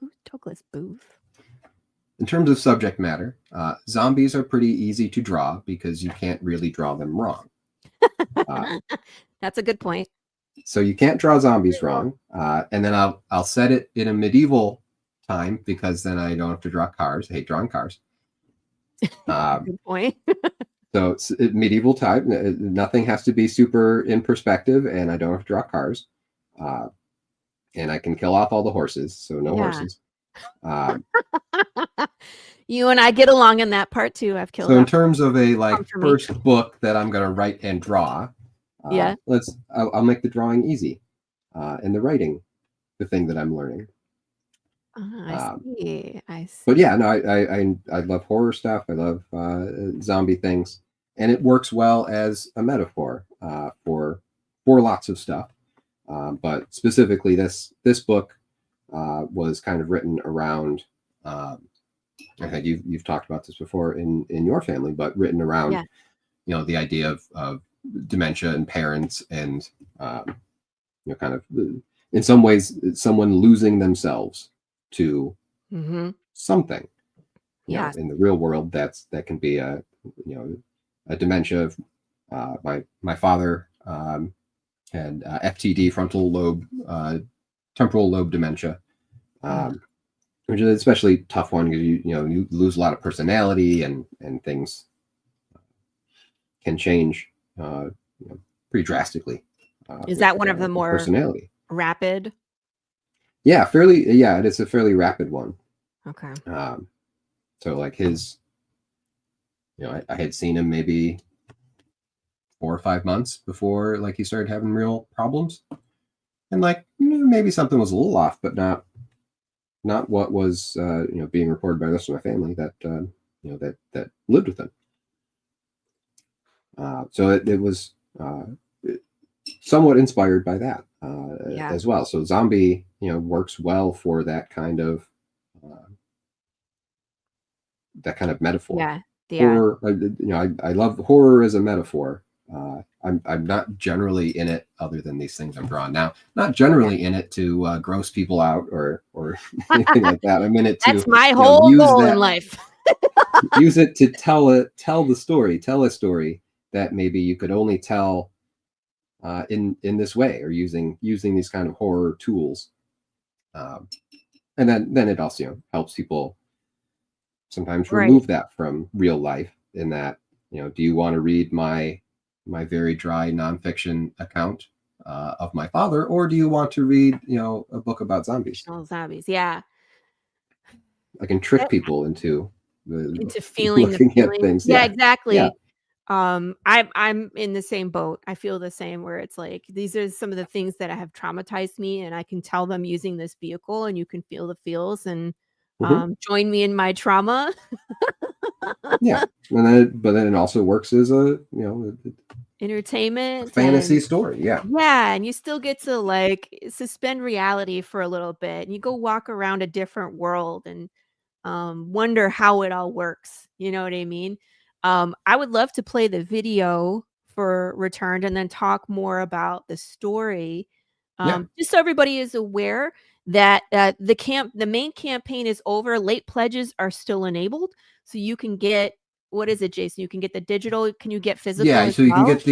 who's Douglas Booth? in terms of subject matter, zombies are pretty easy to draw because you can't really draw them wrong. Uh, That's a good point. so you can't draw zombies wrong, and then I'll set it in a medieval time because then I don't have to draw cars. I hate drawing cars. Good point. So it's medieval time. Nothing has to be super in perspective, and I don't have to draw cars. Uh, and I can kill off all the horses, so no Yeah. horses. Um, You and I get along in that part too. I've killed so in off terms of a come for me. first book that I'm going to write and draw, Yeah. I'll make the drawing easy, and the writing the thing that I'm learning. I see. I see. But yeah, no, I love horror stuff. I love zombie things, and it works well as a metaphor for lots of stuff. But specifically, this book was kind of written around. I think you've talked about this before in your family, but written around the idea of dementia and parents, and kind of in some ways someone losing themselves to something. Yeah. In the real world, that can be a dementia. My father had FTD, frontal lobe temporal lobe dementia, which is an especially tough one because you lose a lot of personality, and things can change pretty drastically. Is that one of the more personality? Rapid? Yeah, fairly. Yeah, it is a fairly rapid one. Okay. So like his, I had seen him maybe 4 or 5 months before like he started having real problems, and like maybe something was a little off, but not what was being reported by the rest of my family that that lived with him. So it was somewhat inspired by that as well. So zombie works well for that kind of metaphor. Yeah. Horror, I love horror as a metaphor. I'm not generally in it other than these things I'm drawing now. Not generally in it to gross people out or anything like that. I'm in it to That's my whole goal in life. use it to tell a story that maybe you could only tell in this way, or using these kind of horror tools. And then it also helps people sometimes remove that from real life, in that do you want to read my very dry nonfiction account of my father, or do you want to read a book about zombies? Zombies, yeah. I can trick people into feeling looking the at feeling. things. Yeah, exactly. Yeah. I'm in the same boat. I feel the same, where it's like these are some of the things that have traumatized me, and I can tell them using this vehicle, and you can feel the feels and join me in my trauma. Yeah, but then it also works as a entertainment, fantasy story. Yeah, and you still get to like suspend reality for a little bit, and you go walk around a different world and wonder how it all works. You know what I mean? I would love to play the video for Returned and then talk more about the story. Just so everybody is aware that the main campaign is over. Late pledges are still enabled, so you can get, what is it, Jason? You can get the digital. Can you get physical? Yeah, as so you can well? get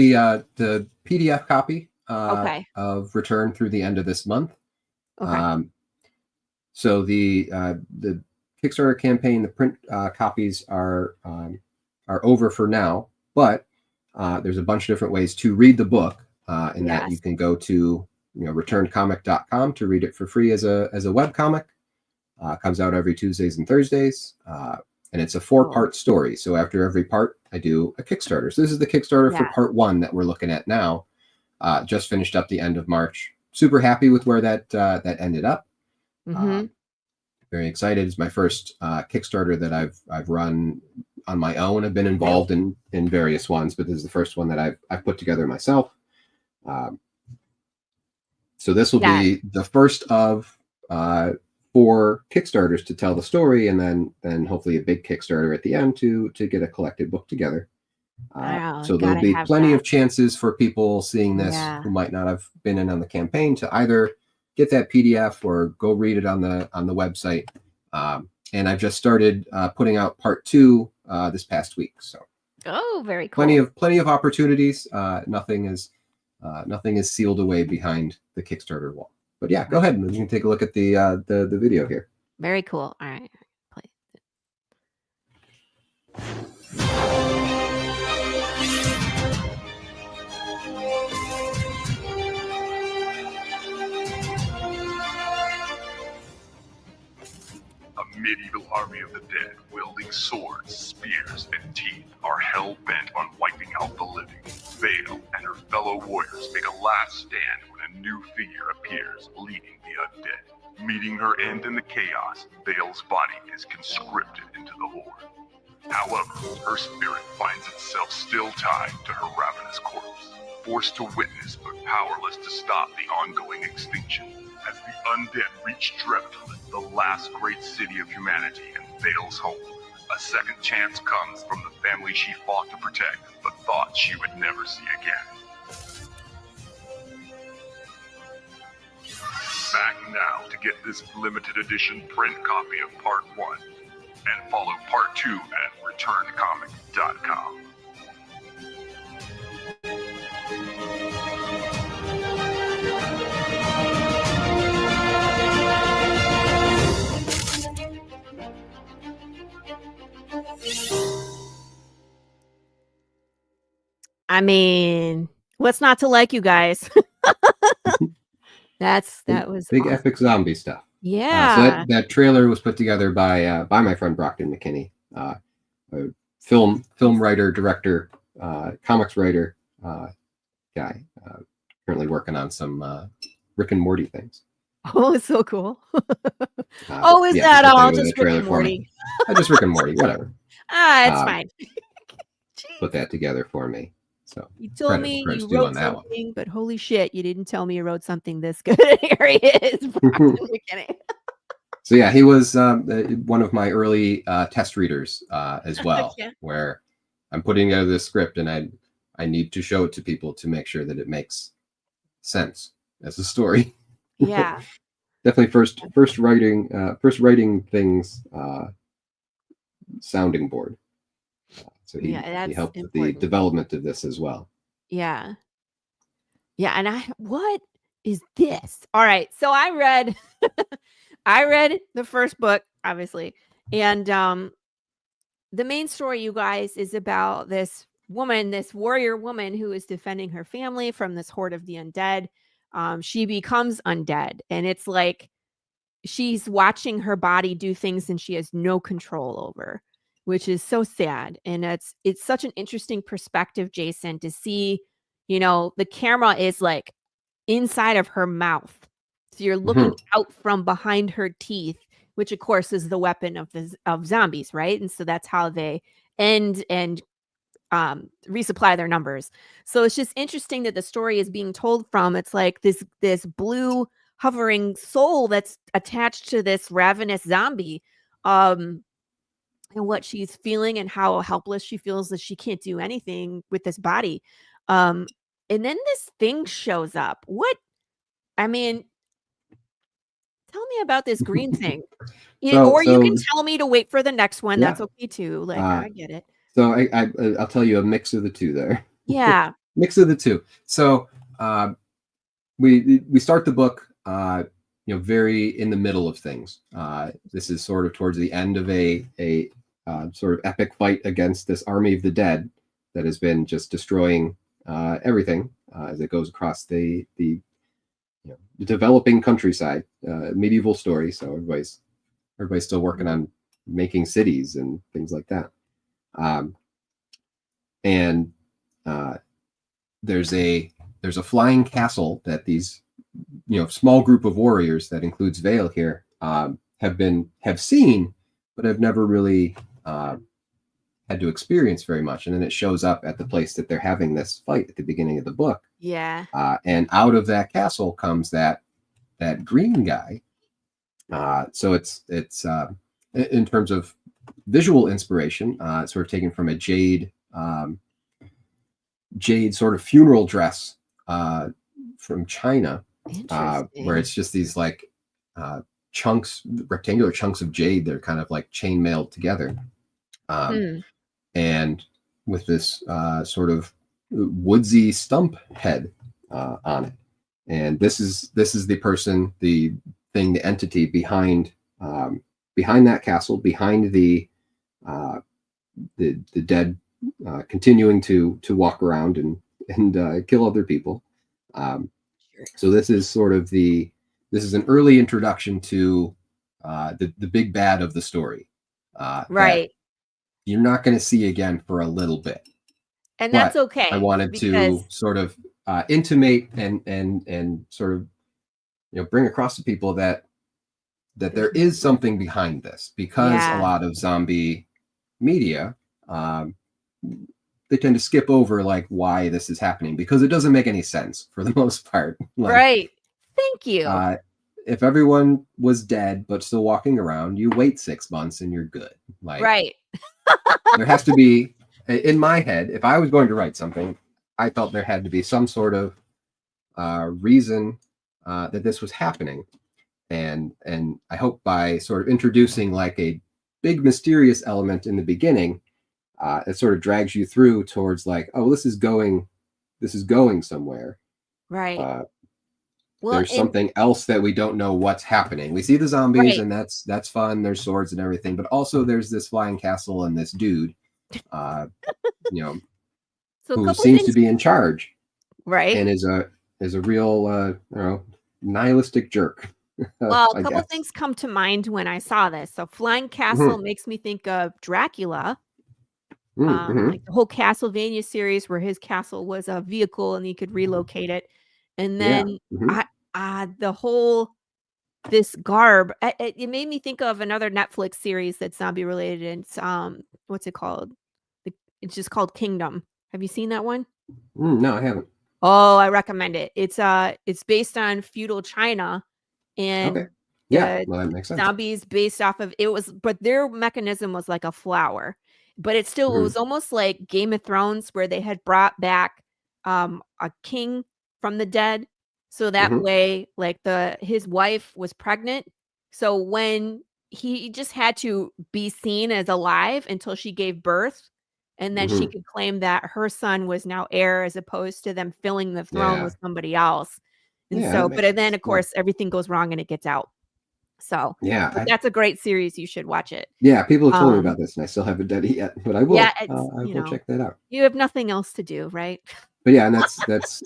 the PDF copy of Return through the end of this month. Okay. So the Kickstarter campaign, the print copies are over for now, but there's a bunch of different ways to read the book, in that you can go to returnedcomic.com to read it for free as a webcomic. Comes out every Tuesdays and Thursdays, and it's a 4-part story. So after every part, I do a Kickstarter. So this is the Kickstarter for part 1 that we're looking at now. Just finished up the end of March. Super happy with where that ended up. Very excited. It's my first Kickstarter that I've run on my own. I've been involved in various ones, but this is the first one that I've put together myself. So this will be the first of 4 Kickstarters to tell the story, and then hopefully a big Kickstarter at the end to get a collected book together. So there'll be plenty of chances for people seeing this who might not have been in on the campaign to either get that PDF or go read it on the website. And I've just started putting out part 2 this past week. So very cool. Plenty of opportunities. Nothing is sealed away behind the Kickstarter wall. But yeah, go ahead and you can take a look at the video here. Very cool. All right. Play. A medieval army of the dead, wielding swords, spears, and teeth, are hell-bent on wiping out the living. Vale and her fellow warriors make a last stand when a new figure appears, leading the undead. Meeting her end in the chaos, Vale's body is conscripted into the horde. However, her spirit finds itself still tied to her ravenous corpse, forced to witness but powerless to stop the ongoing extinction. As the undead reach Dreadful, the last great city of humanity and Vale's home, a second chance comes from the family she fought to protect, but thought she would never see again. Back now to get this limited edition print copy of Part 1, and follow Part 2 at returncomic.com. I mean, what's not to like, you guys? that was big awesome. Epic zombie stuff. Yeah. So that trailer was put together by my friend Brockton McKinney, a film writer, director, comics writer guy, currently working on some Rick and Morty things. Oh, it's so cool. Is that all? Just Rick and Morty? Just Rick and Morty, whatever. It's fine. Put that together for me. So you told me you wrote something, but holy shit, you didn't tell me you wrote something this good. Here he is, Brockton McKinney. So yeah, he was one of my early test readers as well, where I'm putting together this script and I need to show it to people to make sure that it makes sense as a story. Yeah. Definitely first writing things sounding board. So he helped with the development of this as well. Yeah. Yeah. And what is this? All right. So I read the first book, obviously. And the main story, you guys, is about this woman, this warrior woman who is defending her family from this horde of the undead. She becomes undead. And it's like she's watching her body do things and she has no control over, which is so sad. And it's such an interesting perspective, Jason, to see, the camera is like inside of her mouth. So you're looking out from behind her teeth, which of course is the weapon of zombies, right? And so that's how they end and resupply their numbers. So it's just interesting that the story is being told from, it's like this blue hovering soul that's attached to this ravenous zombie. And what she's feeling and how helpless she feels that she can't do anything with this body. And then this thing shows up. Tell me about this green thing. You can tell me to wait for the next one. Yeah. That's okay too. Like, I get it. So I'll tell you a mix of the two there. Yeah. Mix of the two. So we start the book very in the middle of things. This is sort of towards the end of a sort of epic fight against this army of the dead that has been just destroying everything as it goes across the developing countryside. Medieval story, so everybody's still working on making cities and things like that. And there's there's a flying castle that these, small group of warriors that includes Vale here have seen, but have never really had to experience very much. And then it shows up at the place that they're having this fight at the beginning of the book. Yeah. And out of that castle comes that green guy. So it's in terms of visual inspiration, it's sort of taken from a jade sort of funeral dress from China, where it's just these like rectangular chunks of jade. They're kind of like chain mailed together. And with this sort of woodsy stump head on it. And this is the person, the thing, the entity behind that castle, behind the dead, continuing to walk around and kill other people. So this is sort of this is an early introduction to the big bad of the story. Right. You're not going to see again for a little bit. And that's okay. I wanted to sort of intimate and sort of, bring across to people that there is something behind this, because a lot of zombie media, they tend to skip over like why this is happening, because it doesn't make any sense for the most part. Like, right. Thank you. If everyone was dead but still walking around, you wait 6 months and you're good. Like, right. There has to be, in my head, if I was going to write something, I felt there had to be some sort of reason that this was happening. And I hope by sort of introducing like a big mysterious element in the beginning, it sort of drags you through towards like, oh, this is going somewhere. Right. There's something else that we don't know what's happening. We see the zombies, and that's fun. There's swords and everything, but also there's this flying castle and this dude, who seems to be in charge, right? And is a real nihilistic jerk. Well, a couple things come to mind when I saw this. So flying castle makes me think of Dracula. Like the whole Castlevania series, where his castle was a vehicle and he could relocate it. And then this garb, it made me think of another Netflix series that's zombie related. It's what's it called? It's just called Kingdom. Have you seen that one? No, I haven't. Oh, I recommend it. It's based on feudal China, and well, that makes sense. Zombies based off of but their mechanism was like a flower. But it was almost like Game of Thrones, where they had brought back a king from the dead. So that way, like his wife was pregnant. So when he just had to be seen as alive until she gave birth, and then she could claim that her son was now heir, as opposed to them filling the throne with somebody else. And but then of course everything goes wrong and it gets out. So that's a great series. You should watch it. Yeah, people have told me about this, and I still haven't done it yet, but I will. I will check that out. You have nothing else to do, right? But yeah, and that's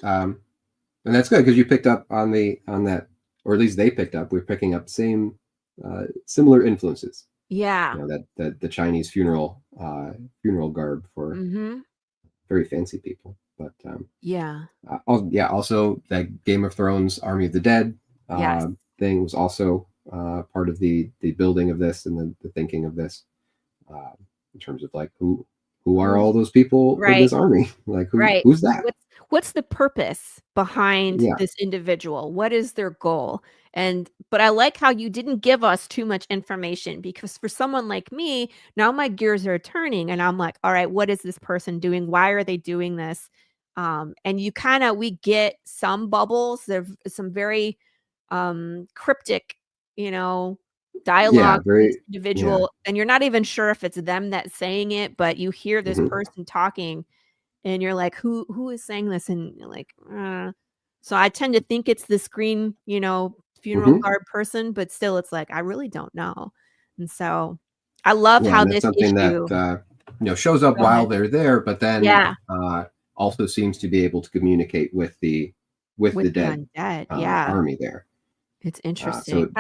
good, because you picked up on that, or at least they picked up. We're picking up similar influences. Yeah, that the Chinese funeral garb for very fancy people. But also that Game of Thrones Army of the Dead thing was also part of the building of this and the thinking of this, in terms of like who are all those people in this army? Like who's that? What's the purpose behind this individual? What is their goal? But I like how you didn't give us too much information, because for someone like me, now my gears are turning and I'm like, all right, what is this person doing? Why are they doing this? And we get some bubbles. There's some very cryptic, dialogue with this individual, and you're not even sure if it's them that's saying it, but you hear this person talking and you're like, who is saying this? And you're like, so I tend to think it's this green, funeral garb person, but still it's like, I really don't know. And so I love how this something issue that shows up while they're there, but then also seems to be able to communicate with the dead army there. It's interesting.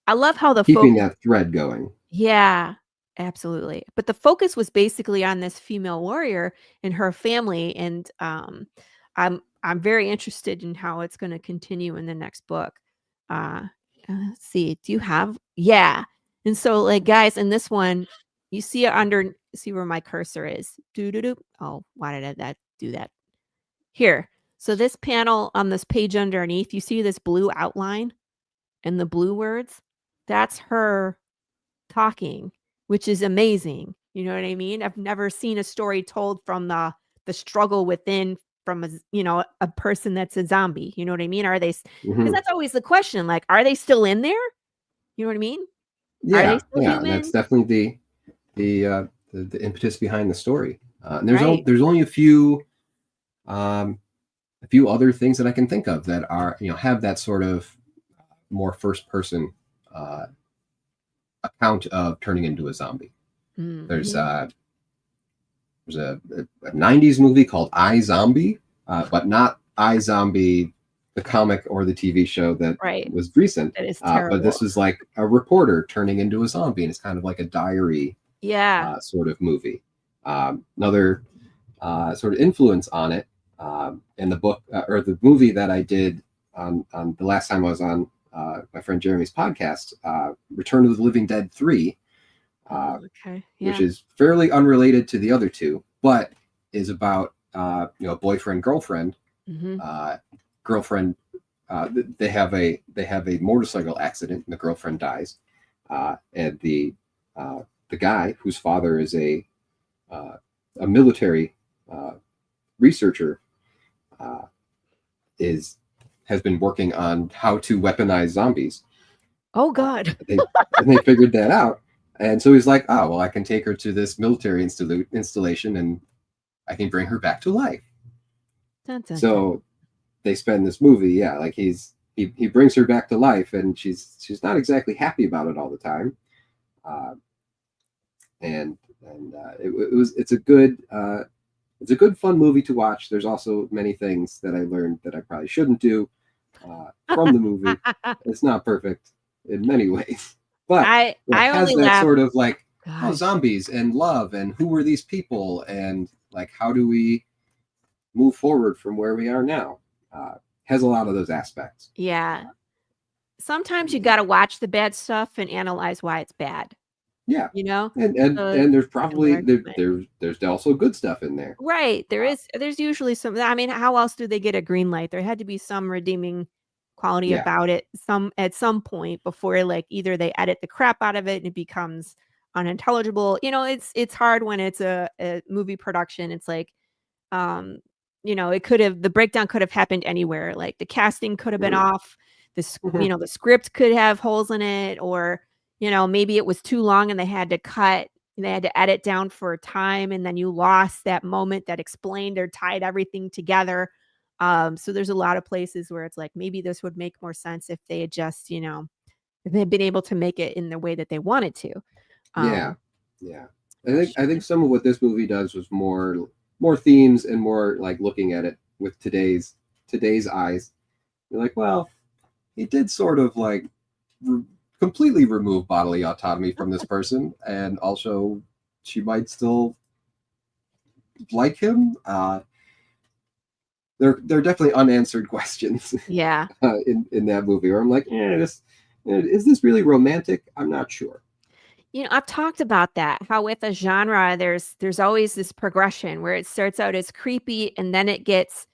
I love how keeping that thread going. Yeah, absolutely. But the focus was basically on this female warrior and her family, and I'm very interested in how it's going to continue in the next book. Let's see. Do you have? Yeah. And so, like, guys, in this one, you see it under. See where my cursor is. Do. Oh, why did that do that? Here. So this panel on this page underneath, you see this blue outline and the blue words. That's her talking, which is amazing. You know what I mean? I've never seen a story told from the struggle within from a person that's a zombie. You know what I mean? Are they? Because that's always the question. Like, are they still in there? You know what I mean? Are they still Yeah, human? and that's definitely the impetus behind the story. And there's Right. there's only a few other things that I can think of that are have that sort of more first person account of turning into a zombie. Mhm. There's a 90s movie called I, Zombie, but not I, Zombie, the comic or the TV show that Right. was recent. That is terrible. But this is like a reporter turning into a zombie, and it's kind of like a diary Yeah. sort of movie. Another sort of influence on it in the book or the movie that I did on the last time I was on my friend Jeremy's podcast, Return of the Living Dead 3, okay. Yeah. which is fairly unrelated to the other two, but is about boyfriend girlfriend. Girlfriend, they have a motorcycle accident and the girlfriend dies, and the guy whose father is a military researcher has been working on how to weaponize zombies. Oh God. And they figured that out, and so he's like, oh well, I can take her to this military installation and I can bring her back to life. Dun, dun, So they spend this movie, like he brings her back to life, and she's not exactly happy about it all the time. It's a good fun movie to watch. There's also many things that I learned that I probably shouldn't do from the movie. It's not perfect in many ways, but I has only that laugh. sort of like, Gosh. zombies and love and who were these people and like how do we move forward from where we are now. Has a lot of those aspects. Yeah. Sometimes you got to watch the bad stuff and analyze why it's bad. Yeah. You know? And there's probably there's also good stuff in there. Right. There's usually some. I mean, how else do they get a green light? There had to be some redeeming quality about it at some point before, like, either they edit the crap out of it and it becomes unintelligible. It's hard when it's a movie production. It's like, the breakdown could have happened anywhere. Like the casting could have been off. The script could have holes in it, or maybe it was too long and they had to cut. They had to edit down for time, and then you lost that moment that explained or tied everything together. So there's a lot of places where it's like, maybe this would make more sense if they had just, if they had been able to make it in the way that they wanted to. Yeah. I think some of what this movie does was more themes and more like looking at it with today's eyes. You're like, well, he did sort of like completely remove bodily autonomy from this person, and also she might still like him. There are definitely unanswered questions. Yeah. In that movie, where I'm like, is this really romantic? I'm not sure. I've talked about that, how with a genre, there's always this progression where it starts out as creepy and then it gets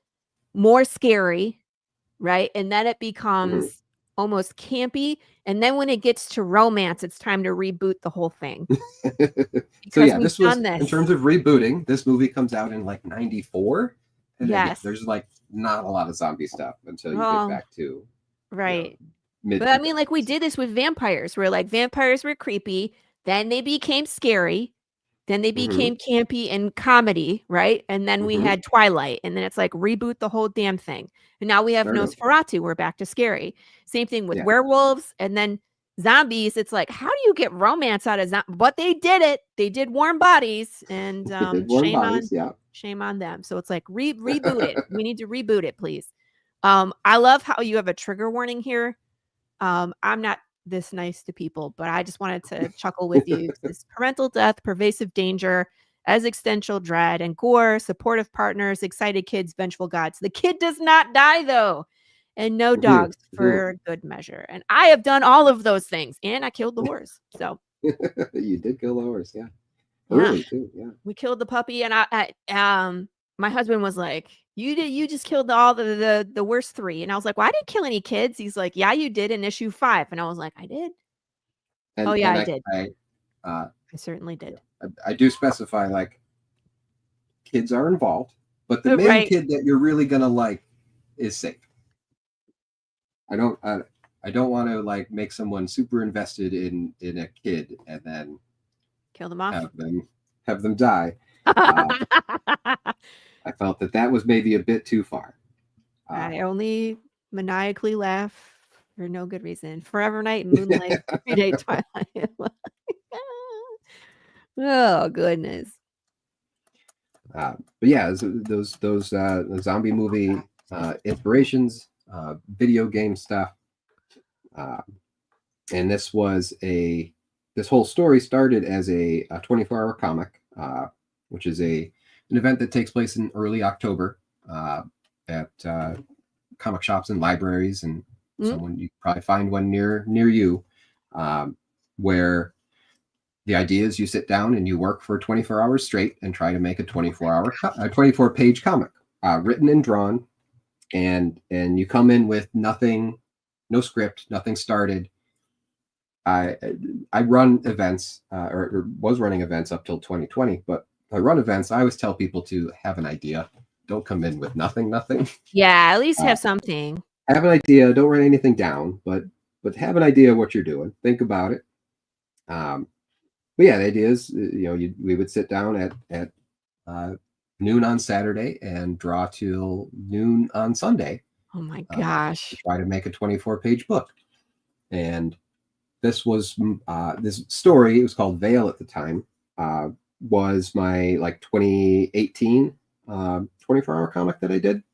more scary, right? And then it becomes almost campy. And then when it gets to romance, it's time to reboot the whole thing. So yeah, this was, in terms of rebooting, this movie comes out in like 94. And yes. There's like not a lot of zombie stuff until you get back to right. But I mean, like, we did this with vampires, where like vampires were creepy, then they became scary, then they became campy and comedy, right? And then we had Twilight, and then it's like reboot the whole damn thing. And now we have Nosferatu, we're back to scary. Same thing with werewolves, and then zombies. It's like, how do you get romance out of zombies? But they did it. They did Warm Bodies, and shame on them. So it's like reboot it. We need to reboot it, please. I love how you have a trigger warning here. I'm not this nice to people, but I just wanted to chuckle with you. This parental death, pervasive danger, existential dread and gore, supportive partners, excited kids, vengeful gods. The kid does not die though. And no dogs for good measure. And I have done all of those things. And I killed the horse. So you did kill the horse, yeah. Yeah. Early too, yeah. We killed the puppy, and my husband was like, you just killed all the worst 3. And I was like, well, I didn't kill any kids. He's like, yeah, you did in issue 5. And I was like, I did. And, oh yeah, and I did. I certainly did. I do specify, like, kids are involved, but the main kid that you're really gonna like is safe. I don't want to like make someone super invested in a kid and then kill them off, have them die. I felt that was maybe a bit too far. I only maniacally laugh for no good reason. Forever Night, Moonlight, 3 Day Twilight. Oh goodness. But yeah, those zombie movie inspirations, video game stuff, and this whole story started as a 24-hour comic, which is an event that takes place in early October at comic shops and libraries, and someone you probably find one near you, where the idea is you sit down and you work for 24 hours straight and try to make a 24-page comic, written and drawn, and you come in with nothing, no script, nothing started. I run events, or was running events up till 2020, but I run events. I always tell people to have an idea. Don't come in with nothing. Yeah, at least have something. Have an idea. Don't write anything down, but have an idea of what you're doing. Think about it. But yeah, the idea is, we would sit down at noon on Saturday and draw till noon on Sunday. Oh my gosh! To try to make a 24-page book. And this was this story. It was called Veil at the time. Was my 2018 24-hour comic that I did.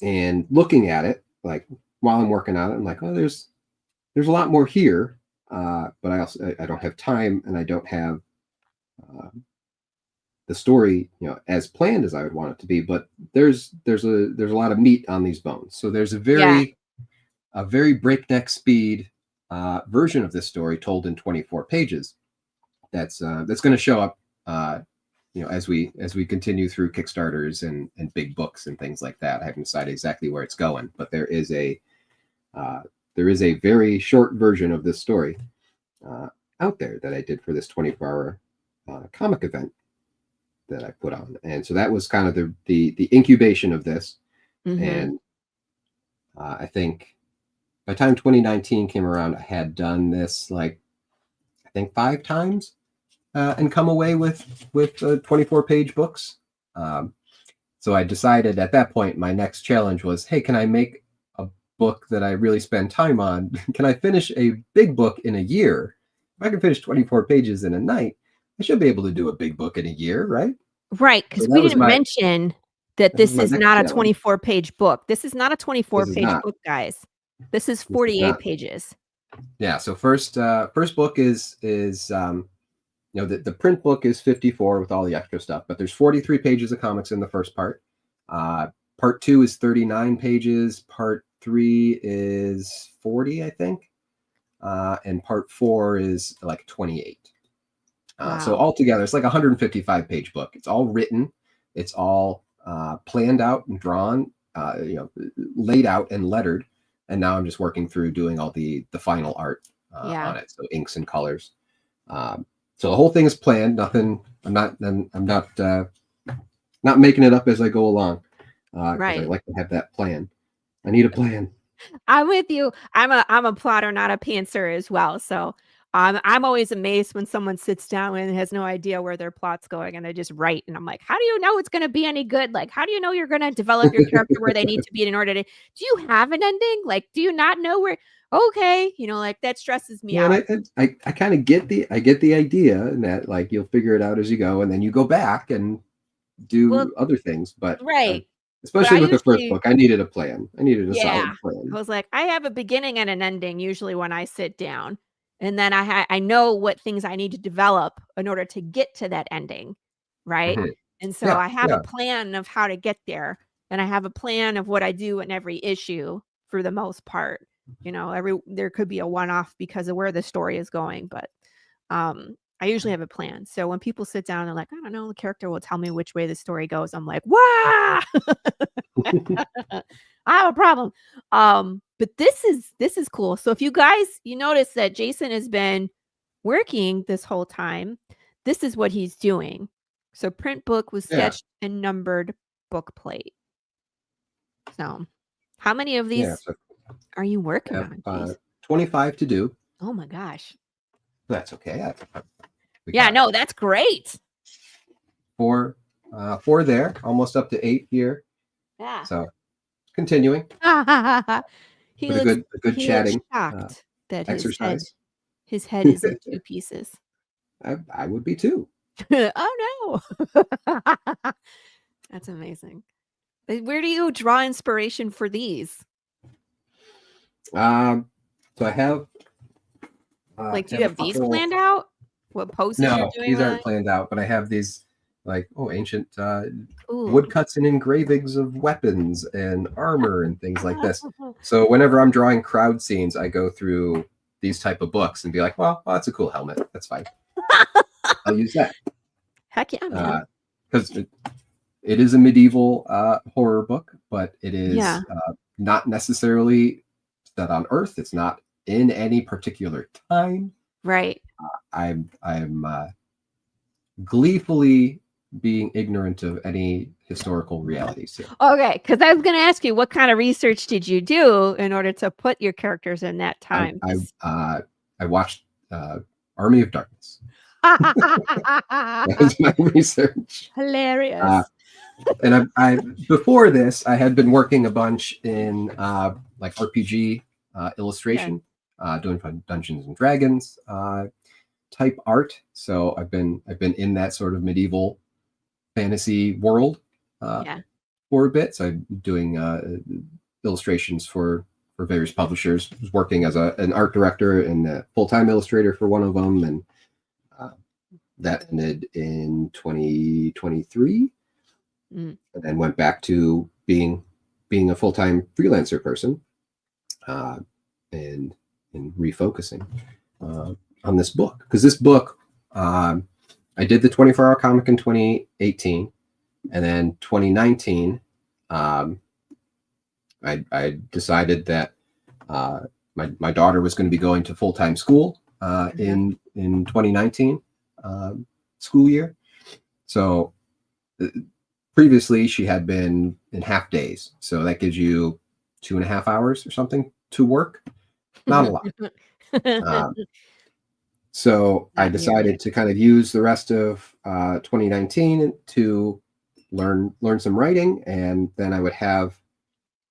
And looking at it, like, while I'm working on it, I'm like, oh, there's a lot more here. But I don't have time, and I don't have the story, as planned as I would want it to be. But there's a lot of meat on these bones. So there's a very breakneck speed version of this story told in 24 pages. That's going to show up, as we continue through Kickstarters and big books and things like that. I haven't decided exactly where it's going, but there is a very short version of this story out there that I did for this 24-hour comic event that I put on. And so that was kind of the incubation of this. Mm-hmm. And I think by the time 2019 came around, I had done this, I think 5 times and come away with 24-page books. So I decided at that point, my next challenge was, hey, can I make book that I really spend time on? Can I finish a big book in a year? If I can finish 24 pages in a night, I should be able to do a big book in a year, right? Right, because we didn't mention that this is not a 24-page book. This is not a 24-page book, guys. This is 48 pages. Yeah, so first book is the print book is 54 with all the extra stuff, but there's 43 pages of comics in the first part. Part 2 is 39 pages. Part 3 is 40, I think. And part 4 is 28. Wow. So altogether, it's a 155-page book. It's all written. It's all planned out and drawn, laid out and lettered. And now I'm just working through doing all the final art on it. So inks and colors. So the whole thing is planned. Nothing. I'm not making it up as I go along. Right. I like to have that plan. I need a plan. I'm with you. I'm a plotter, not a pantser as well. So I'm always amazed when someone sits down and has no idea where their plot's going and they just write. And I'm like, how do you know it's going to be any good? How do you know you're going to develop your character where they need to be in order to, do you have an ending? Do you not know where? Okay. That stresses me out. And I kind of get the idea, and that you'll figure it out as you go. And then you go back and do other things. But right. Especially with the first book, I needed a plan. I needed a solid plan. I was like, I have a beginning and an ending usually when I sit down. And then I know what things I need to develop in order to get to that ending, right? Mhm. And so Yeah, I have a yeah. plan of how to get there, and I have a plan of what I do in every issue for the most part. There could be a one-off because of where the story is going, but I usually have a plan. So when people sit down and like, I don't know, the character will tell me which way the story goes. I'm like, wow, I have a problem. But this is cool. So if you notice that Jason has been working this whole time, this is what he's doing. So print book was Yeah, sketched and numbered book plate. So how many of yeah. these So are you I working have on, Jason? 25 to do. Oh my gosh. That's okay. We Yeah, got no, that's great. four there, almost up to 8 here. Yeah. So continuing, He but a looks good he looks chatting shocked that exercise. his head is in 2 pieces. I would be too. Oh, no. That's amazing. Where do you draw inspiration for these? So I have Like, do you have have a these couple. planned out? What poses you're No, doing these with aren't it? planned out, but I have these like ancient Ooh. woodcuts and engravings of weapons and armor and things like this. So whenever I'm drawing crowd scenes, I go through these type of books and be like, well, that's a cool helmet. That's fine. I'll use that. Heck yeah, man. Because it is a medieval horror book, but it Yeah. is not necessarily set on Earth. It's not in any particular time. Right. I'm gleefully being ignorant of any historical realities here. Okay, because I was gonna ask you, what kind of research did you do in order to put your characters in that time? I watched Army of Darkness. That was my research. Hilarious. And I before this, I had been working a bunch in like RPG illustration, doing fun Dungeons and Dragons type art. So I've been in that sort of medieval fantasy world Yeah. for a bit. So I'm doing illustrations for various publishers. I was working as an art director and a full-time illustrator for one of them, and that ended in 2023, and then went back to being a full-time freelancer person, and refocusing on this book, because this book, I did the 24-hour comic in 2018, and then 2019, I decided that my daughter was going to be going to full-time school in 2019 school year. So previously she had been in half days, so that gives you 2.5 hours or something to work. Not a lot. So I decided to kind of use the rest of 2019 to learn some writing, and then I would have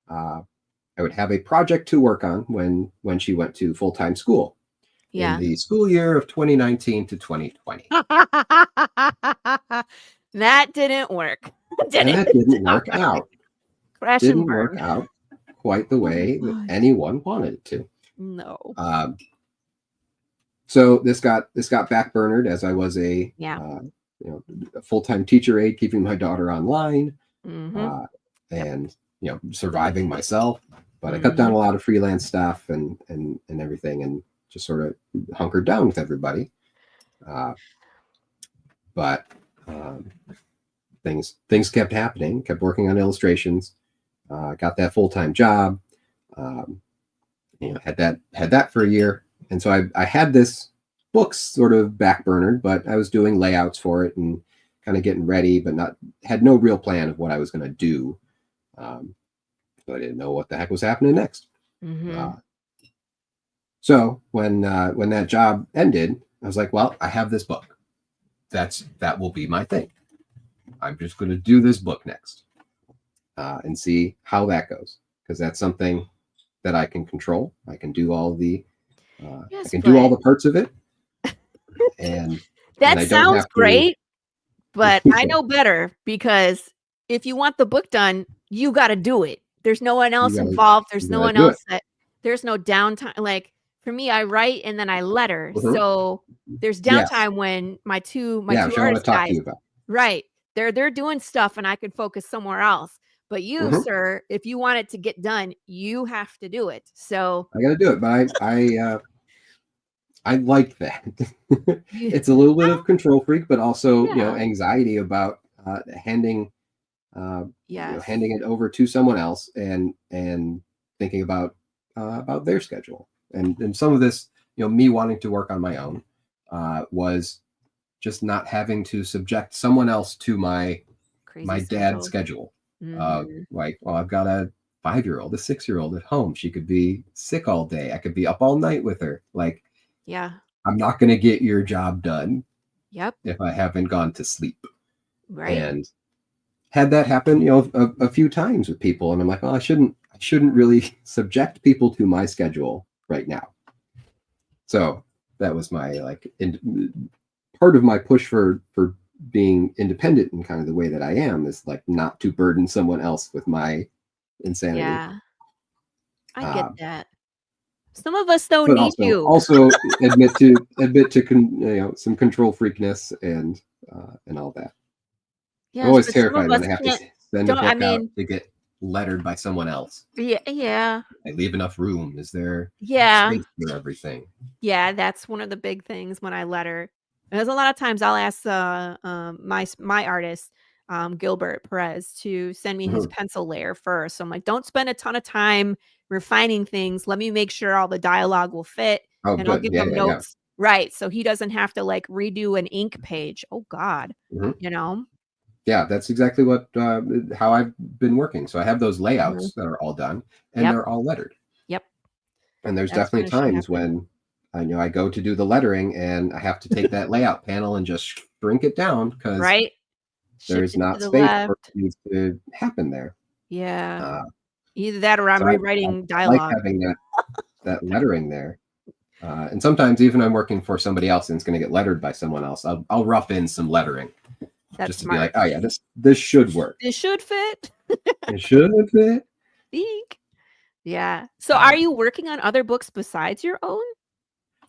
a project to work on when she went to full-time school in the school year of 2019 to 2020. That didn't work. And that didn't work out. Crash and Didn't burn. work out quite the way that anyone wanted it to. No. So this got backburnered as I was a full-time teacher aide, keeping my daughter online, and surviving myself. But I cut down a lot of freelance stuff and everything, and just sort of hunkered down with everybody. But things kept happening. Kept working on illustrations. Got that full-time job. Had that for a year. And so I had this book sort of backburnered, but I was doing layouts for it and kind of getting ready, but had no real plan of what I was going to do. So I didn't know what the heck was happening next. So when that job ended, I was like, well, I have this book. That will be my thing. I'm just going to do this book next and see how that goes, because that's something that I can control. I can do all the I can do all the parts of it. And that and sounds great, but I know better, because if you want the book done, you got to do it. There's no one else involved. There's no one else there's no downtime. Like for me, I write and then I letter. Mhm. So there's Yes. downtime when my two Yeah, which I want to artist talk to guys, you about. right? They're doing stuff and I can focus somewhere else. But you, Mhm. sir, if you want it to get done, you have to do it. So I got to do it, but I like that. you, It's a little bit well, of control freak, but also, yeah, anxiety about handing yes, handing it over to someone else and thinking about their schedule. And some of this, me wanting to work on my own, was just not having to subject someone else to crazy my dad's schedule. schedule. Hmm. Like, well, I've got a 5-year-old, a 6-year-old at home. She could be sick all day. I could be up all night with her. Like, Yeah. I'm not going to get your job done Yep. if I haven't gone to sleep. Right. And had that happen, a few times with people, and I'm like, well, I shouldn't really subject people to my schedule right now. So that was my part of my push for being independent in kind of the way that I am, is like not to burden someone else with my insanity. Yeah. I get Uh, that. Some of us though but need also you. also admit to some control freakness and all that. I'm Yes, always but some of terrified when us I have to can't. send a Don't I book out mean, to get lettered by someone else. yeah, yeah, I leave enough room. Is there yeah. space for everything? Yeah, that's one of the big things when I letter. There's a lot of times I'll ask my artist, Gilbert Perez, to send me his Mhm. pencil layer first. So I'm like, don't spend a ton of time refining things. Let me make sure all the dialogue will fit, Oh, and I'll good. give Yeah, him yeah, yeah. notes. Right, so he doesn't have to like redo an ink page. Oh God, Mhm. you know. Yeah, that's exactly how I've been working. So I have those Mhm. layouts that are all done, and Yep, they're all lettered. yep. And there's That's when definitely it should times happen. when I go to do the lettering, and I have to take that layout panel and just shrink it down because Right. Shift there's it to not the space for left. what needs to happen there. Yeah. Uh, Either that or I'm so I rewriting like dialogue. having that lettering there. And sometimes even I'm working for somebody else and it's going to get lettered by someone else. I'll rough in some lettering That's just to be smart. like, oh yeah, this should work. It should fit. It should fit. Think. Yeah. So are Uh, you working on other books besides your own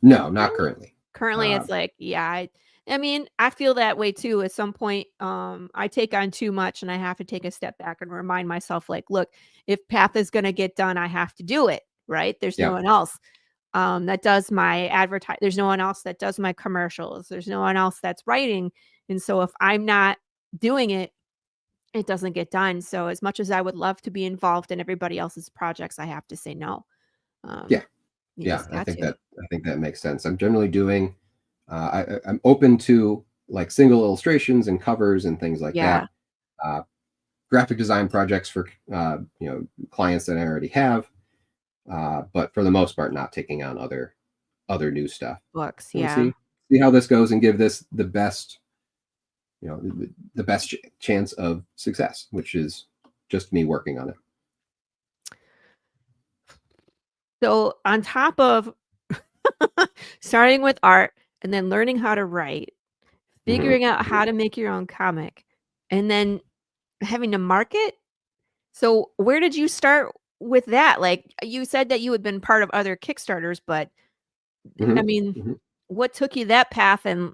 no, not currently? currently. Currently, Uh, it's like, yeah, I mean, I feel that way too. At some point, I take on too much and I have to take a step back and remind myself, like, look, if Path is gonna get done, I have to do it, right? There's no yeah, one else that does my advertise. There's no one else that does my commercials. There's no one else that's writing. And so if I'm not doing it, it doesn't get done. So as much as I would love to be involved in everybody else's projects, I have to say no. yeah, Um, you yeah. just I got think to. that makes sense. I'm generally doing. I'm open to like single illustrations and covers and things like Yeah. that. Uh, Graphic design projects for clients that I already have, but for the most part, not taking on other new stuff. Books. We'll Yeah. see how this goes and give this the best the best chance of success, which is just me working on it. So on top of starting with art and then learning how to write, Hmm. figuring out how to make your own comic, and then having to market. So where did you start with that? Like you said that you had been part of other Kickstarters, but I Hmm. mean, Hmm. what took you that path? And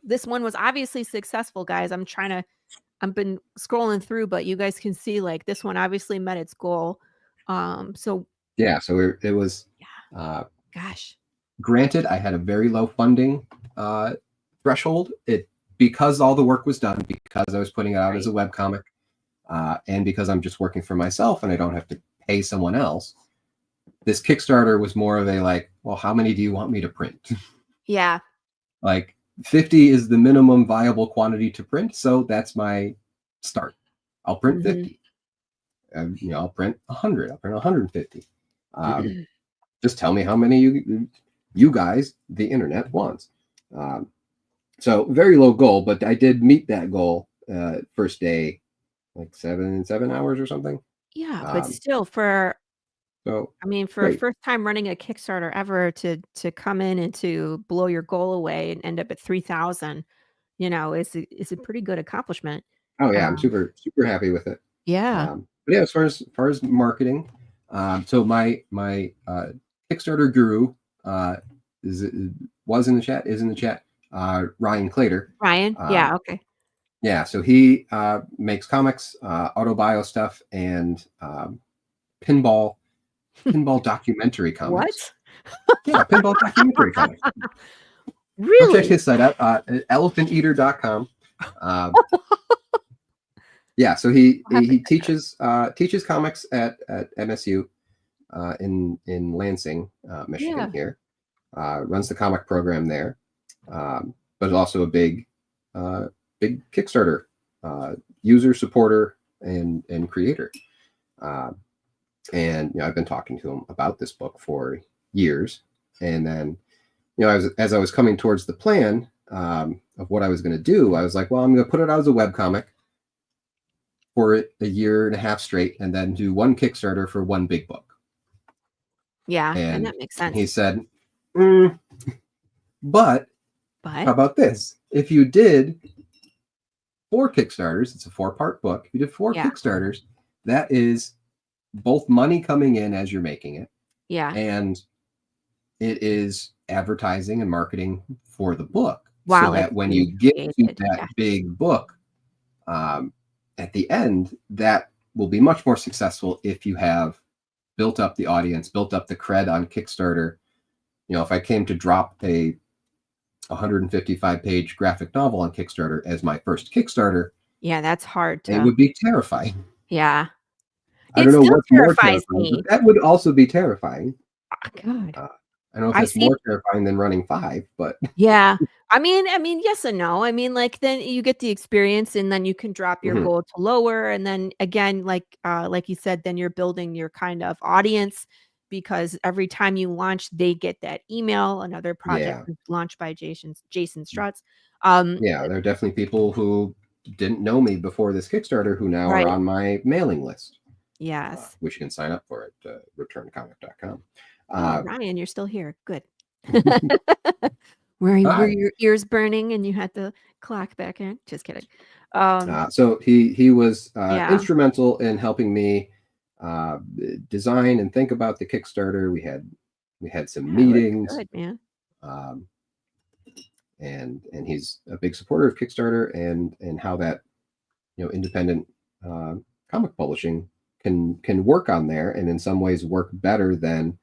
this one was obviously successful, guys. I've been scrolling through, but you guys can see like this one obviously met its goal. So Yeah, so it was. yeah, Uh, gosh. Granted, I had a very low funding uh, threshold. It Because all the work was done, because I was putting it out as Right. a web comic, and because I'm just working for myself and I don't have to pay someone else. This Kickstarter was more of a like, well, how many do you want me to print? Yeah. Like 50 is the minimum viable quantity to print, so that's my start. I'll print Mhm. 50. I'll print 100. I'll print 150. Just tell me how many you guys, the internet, wants. Um, so very low goal, but I did meet that goal first day, like 7 hours or something. Yeah, but Um, still for so I mean, for a great. first time running a Kickstarter ever to come in and to blow your goal away and end up at 3,000, is a pretty good accomplishment. Oh yeah, I'm Um, super super happy with it. yeah. But yeah, as far as marketing, so my Kickstarter guru, is in the chat, is in the chat. Ryan Clater. Ryan? Yeah, okay. Yeah, so he makes comics, autobio stuff, and pinball documentary comics. What? Yeah, pinball documentary comics. Really? Go check his site out, elephanteater.com. Yeah, so he teaches comics at MSU in Lansing, Michigan here. Runs the comic program there, but is also a big Kickstarter user, supporter, and creator. And I've been talking to him about this book for years, and then as I was coming towards the plan of what I was going to do, I was like, well, I'm going to put it out as a webcomic for a year and a half straight, and then do one Kickstarter for one big book. Yeah, and that makes sense. He said, but how about this? If you did 4 Kickstarters, it's a 4-part book. If you did 4 Kickstarters, that is both money coming in as you're making it. Yeah. And it is advertising and marketing for the book. Wow, so that when you get to that big book, at the end, that will be much more successful if you have built up the audience, built up the cred on Kickstarter. If I came to drop a 155-page graphic novel on Kickstarter as my first Kickstarter, that's hard. It would be terrifying. Yeah. I don't know what's more terrifying, but that would also be terrifying. Oh, God. I don't know if that's more terrifying than running 5, but yeah. I mean, yes and no. I mean, like, then you get the experience, and then you can drop your goal to lower, and then again, like you said, then you're building your kind of audience, because every time you launch, they get that email. Another project launched by Jason Strutz. Yeah, there are definitely people who didn't know me before this Kickstarter who now are on my mailing list. Yes, which you can sign up for at returncomic.com. Ryan, you're still here. Good. Were your ears burning and you had the clock back in? Just kidding. So he was instrumental in helping me design and think about the Kickstarter. We had some meetings. Good, man. And he's a big supporter of Kickstarter and how that independent comic publishing can work on there, and in some ways work better than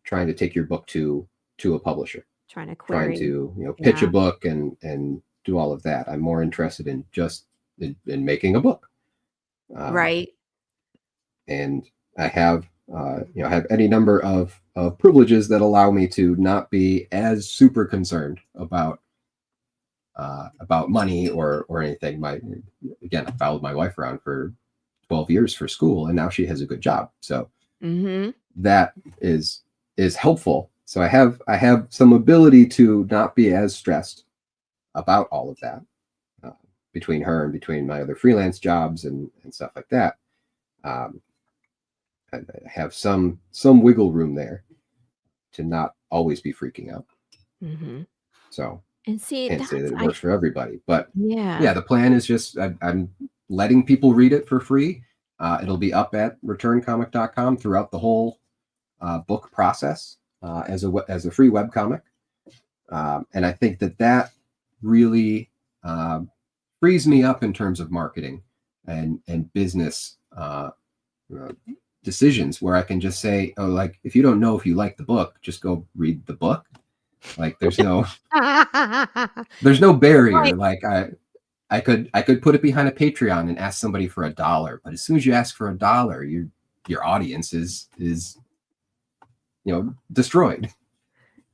trying to take your book to a publisher, trying to pitch a book and do all of that. I'm more interested in just in making a book, right? And I have have any number of privileges that allow me to not be as super concerned about money or anything. I followed my wife around for 12 years for school, and now she has a good job. So that is helpful. So I have some ability to not be as stressed about all of that between her and between my other freelance jobs and stuff like that. I have some wiggle room there to not always be freaking out. So and see, can't say that it works for everybody, but the plan is just I'm letting people read it for free. It'll be up at returncomic.com throughout the whole book process as a free webcomic. And I think that really frees me up in terms of marketing and business decisions, where I can just say, oh, like, if you don't know if you like the book, just go read the book. Like, there's no barrier. Right. Like I could put it behind a Patreon and ask somebody for $1, but as soon as you ask for $1, your audience is destroyed.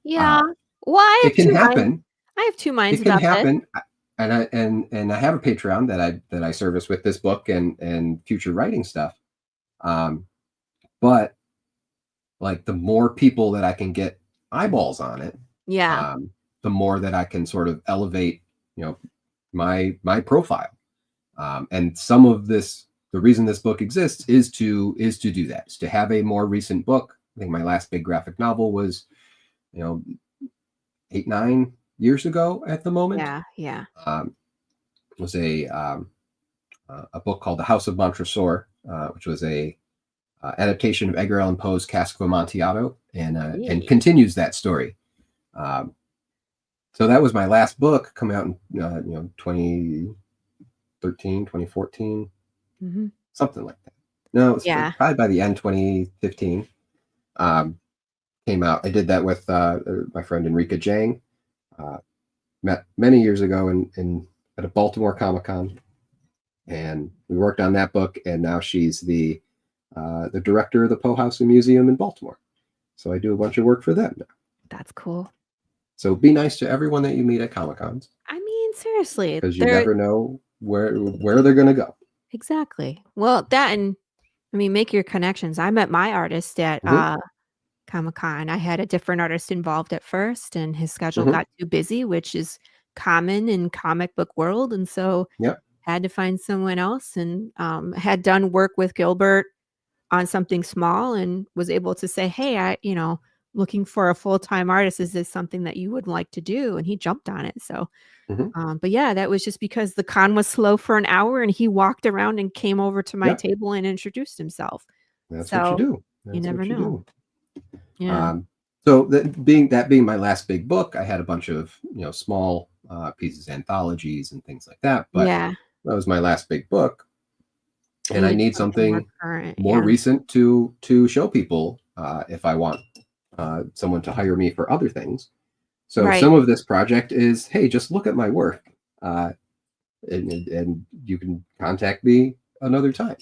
Yeah. Why? It can happen. I have two minds about that. It can happen. And I have a Patreon that I service with this book and future writing stuff. But like, the more people that I can get eyeballs on it, the more that I can sort of elevate, my profile. And some of this, the reason this book exists is to do that, is to have a more recent book. I think my last big graphic novel was, 8-9 years ago at the moment. Yeah. It was a book called The House of Montresor, which was a adaptation of Edgar Allan Poe's Cask of Amontillado, and Yay. continues that story. So that was my last book, come out in 2013, 2014, something like that. No, it was probably by the end 2015. Came out. I did that with my friend Enrica Jang. Met many years ago at a Baltimore Comic-Con, and we worked on that book. And now she's the director of the Poe House and Museum in Baltimore. So I do a bunch of work for them now. That's cool. So be nice to everyone that you meet at Comic-Cons. I mean, seriously, because you never know where they're going to go. Exactly. Well, that, and I mean, make your connections. I met my artist at Comic-Con. I had a different artist involved at first, and his schedule got too busy, which is common in comic book world. And so had to find someone else, and had done work with Gilbert on something small, and was able to say, hey, looking for a full-time artist. Is this something that you would like to do? And he jumped on it. So, but yeah, that was just because the con was slow for an hour, and he walked around and came over to my table and introduced himself. That's what you do. You never know. Yeah. So that being my last big book, I had a bunch of small pieces, anthologies, and things like that. But that was my last big book, and I need something more recent to show people if I want someone to hire me for other things. So some of this project is, hey, just look at my work, and you can contact me another time.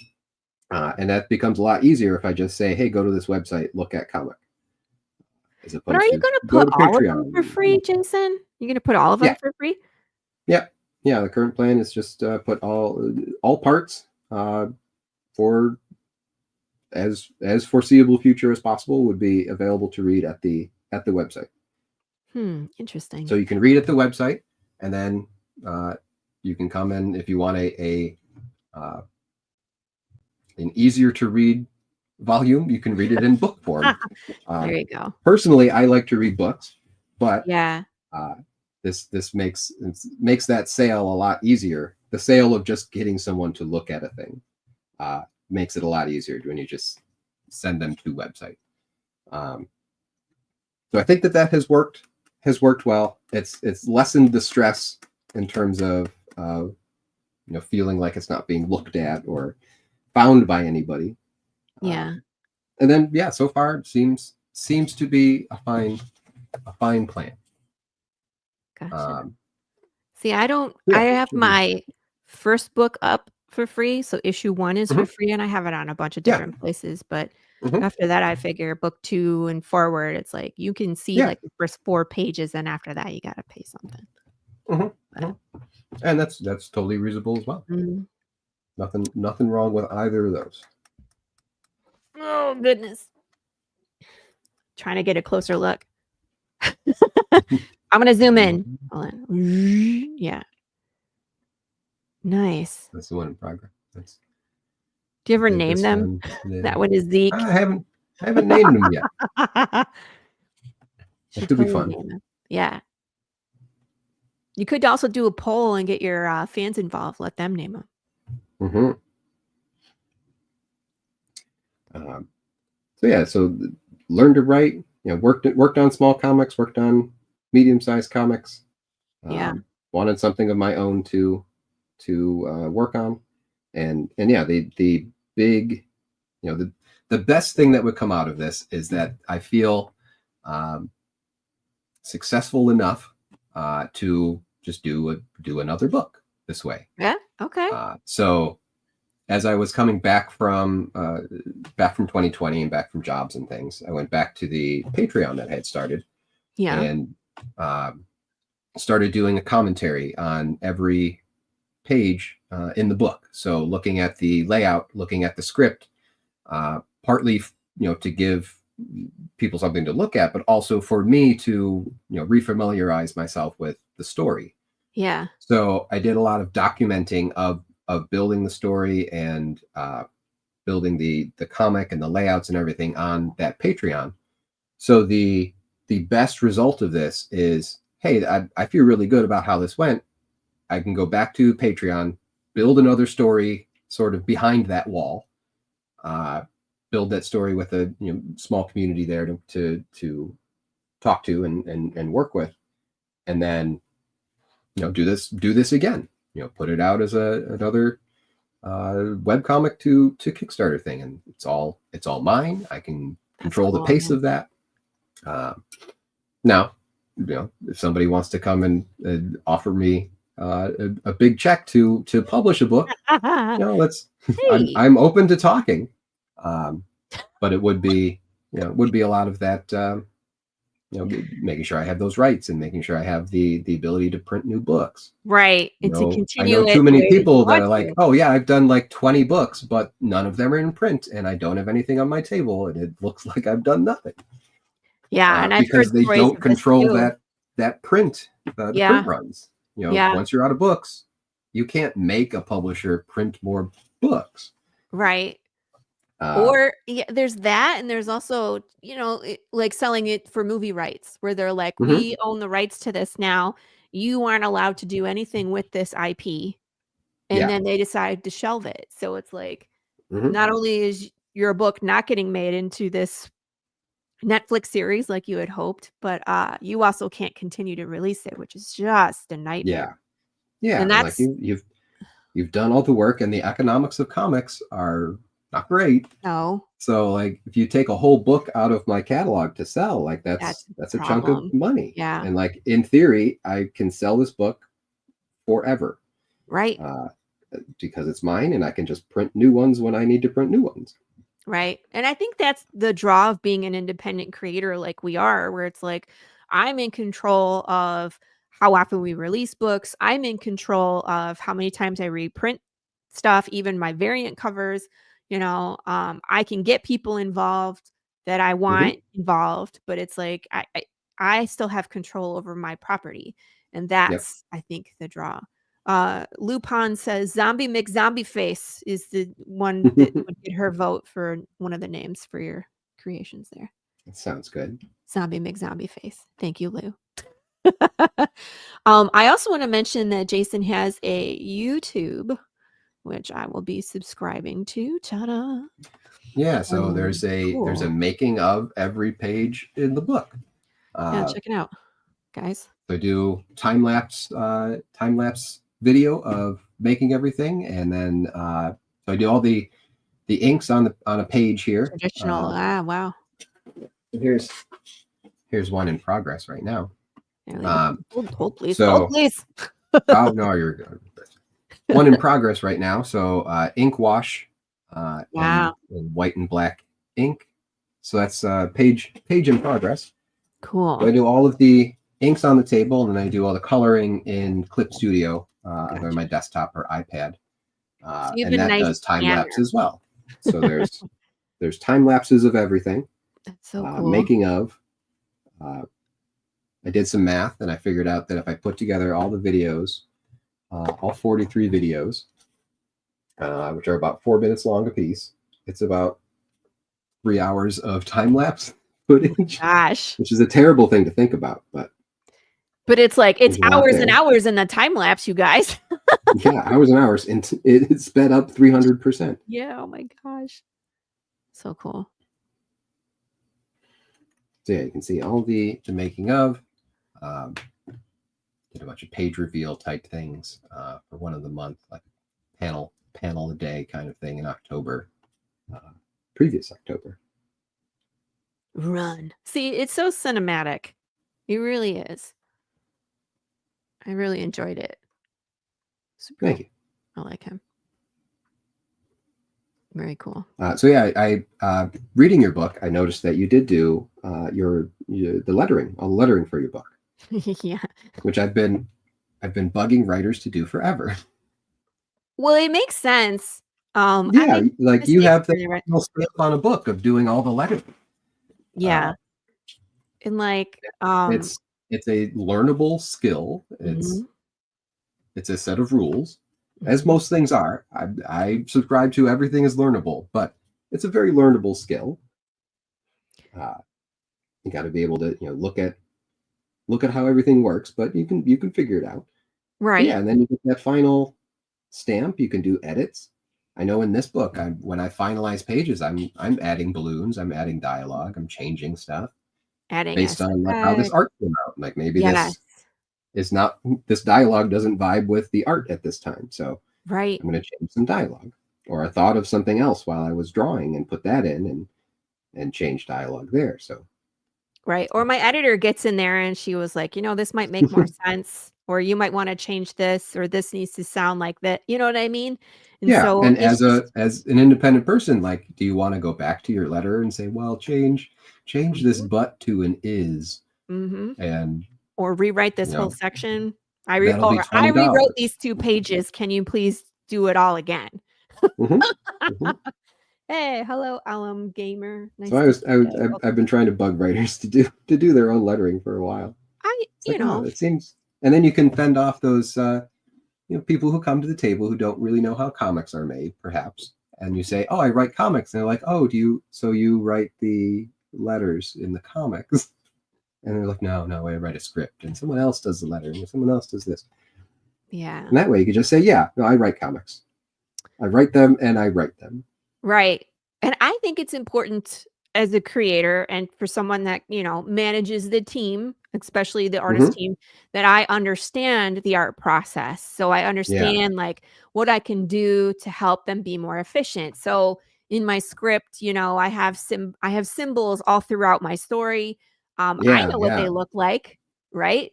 And that becomes a lot easier if I just say, hey, go to this website, look at comic. But are you going to put all of them for free, Jason? You're going to put all of them for free? Yeah. The current plan is just put all parts for as foreseeable future as possible would be available to read at the website. Interesting. So you can read at the website, and then you can come in if you want an easier to read volume. You can read it in book form. There you go. Personally, I like to read books, but this makes that sale a lot easier. The sale of just getting someone to look at a thing makes it a lot easier when you just send them to website. So I think that has worked well. It's lessened the stress in terms of feeling like it's not being looked at or found by anybody. And then so far it seems to be a fine plan. Gotcha. See, I have my first book up for free, so issue 1 is for free, and I have it on a bunch of different places. But after that, I figure book 2 and forward, it's like you can see like the first 4 pages, and after that, you got to pay something. And that's totally reasonable as well. Nothing wrong with either of those. Oh goodness! Trying to get a closer look. I'm gonna zoom in. Hold on. Yeah. Nice. That's the one in progress. Do you ever name them? That one is Zeke. I haven't named them yet. That could be fun. Yeah. You could also do a poll and get your fans involved. Let them name them. So learned to write. Worked on small comics. Worked on medium-sized comics. Wanted something of my own to work on, and the big, the best thing that would come out of this is that I feel successful enough to just do another book this way. Yeah. Okay. So as I was coming back from 2020 and back from jobs and things, I went back to the Patreon that I had started. And started doing a commentary on every page in the book. So looking at the layout, looking at the script, partly to give people something to look at, but also for me to refamiliarize myself with the story. So I did a lot of documenting of building the story and building the comic and the layouts and everything on that Patreon. So the best result of this is, hey, I feel really good about how this went. I can go back to Patreon, build another story sort of behind that wall, build that story with a small community there to talk to and work with, and then do this again. Put it out as another webcomic to Kickstarter thing, and it's all mine. I can control the pace of that. Now, if somebody wants to come and offer me a big check to publish a book, let's. Hey. I'm open to talking, but it would be a lot of that. Making sure I have those rights and making sure I have the ability to print new books. Right. And to continue I know it too the many way people that you are like, want oh yeah, I've done like 20 books, but none of them are in print, and I don't have anything on my table, and it looks like I've done nothing. Yeah, and I've heard because they stories don't of this control too. that print, the print runs. Once you're out of books, you can't make a publisher print more books. Right. Or there's that, and there's also, like selling it for movie rights, where they're like, we own the rights to this now. You aren't allowed to do anything with this IP. And then they decide to shelve it. So it's like, not only is your book not getting made into this Netflix series like you had hoped, but you also can't continue to release it, which is just a nightmare. Yeah. And that's like you've done all the work, and the economics of comics are not great. no. So like if you take a whole book out of my catalog to sell, like that's a chunk of money. Yeah. And like in theory, I can sell this book forever. Right. Because it's mine, and I can just print new ones when I need to print new ones. Right. And I think that's the draw of being an independent creator like we are, where it's like, I'm in control of how often we release books. I'm in control of how many times I reprint stuff, even my variant covers. I can get people involved that I want involved, but it's like I still have control over my property. And that's, I think, the draw. Lupin says Zombie McZombie Face is the one that would get her vote for one of the names for your creations there. That sounds good. Zombie McZombie Face. Thank you, Lou. I also want to mention that Jason has a YouTube, which I will be subscribing to. Ta-da! Yeah, so there's a making of every page in the book. Check it out, guys. I do time lapse video of making everything, and then so I do all the inks on a page here. Traditional. Wow. Here's one in progress right now. Hold please. So, hold please. Oh no, you're good. One in progress right now. So ink wash, Wow. and white and black ink. So that's page in progress. Cool. So I do all of the inks on the table, and then I do all the coloring in Clip Studio either on my desktop or iPad. And that does time lapse as well. So there's time lapses of everything. That's so cool. Making of. I did some math, and I figured out that if I put together all the videos, all 43 videos, which are about 4 minutes long a piece, it's about 3 hours of time lapse footage. Gosh, which is a terrible thing to think about, but it's like it's hours and hours in the time lapse, you guys. Yeah, hours and hours, and it sped up 300%. Yeah, oh my gosh, so cool. So yeah, you can see all the making of. Did a bunch of page reveal type things for one of the month, like panel a day kind of thing in October, previous October. Run. See, it's so cinematic. It really is. I really enjoyed it. Super Thank cool. you. I like him. Very cool. So yeah, I reading your book, I noticed that you did do the lettering, all the lettering for your book. Yeah. Which I've been bugging writers to do forever. Well, it makes sense. Yeah, like you have the stamp on a book of doing all the lettering. Yeah. And like it's a learnable skill. It's a set of rules, as most things are. I subscribe to everything is learnable, but it's a very learnable skill. You got to be able to look at how everything works, but you can figure it out. Right. Yeah, and then you get that final stamp. You can do edits. I know in this book, when I finalize pages, I'm adding balloons, I'm adding dialogue, I'm changing stuff Adding based on like how this aesthetic. art came out. Like maybe Yes. this dialogue doesn't vibe with the art at this time, so Right. I'm going to change some dialogue. Or I thought of something else while I was drawing and put that in and change dialogue there. So Right. Or my editor gets in there and she was like, this might make more sense, or you might want to change this, or this needs to sound like that. You know what I mean? And yeah, so and it's just, as an independent person, like, do you want to go back to your letter and say, well, change this mhm, but to an is, mhm. and Or rewrite you this whole know section. that'll be I rewrote $20. these 2 pages. Can you please do it all again? Hmm. Hmm. Hey, hello, Alum Gamer. So Nice to see you. I've Welcome. been trying to bug writers to do their own lettering for a while. I, It's like, oh, it seems, and then you can fend off those people who come to the table who don't really know how comics are made, perhaps. And you say, oh, I write comics, and they're like, oh, so you write the letters in the comics? And they're like, no, I write a script, and someone else does the lettering, and someone else does this. yeah. And that way you can just say, yeah, no, I write comics. I write them and I write them. Right. And I think it's important as a creator and for someone that, manages the team, especially the artist Hmm. team, that I understand the art process. So I Yeah, understand like what I can do to help them be more efficient. So in my script, I have symbols all throughout my story. I yeah, know what yeah. they look like, right?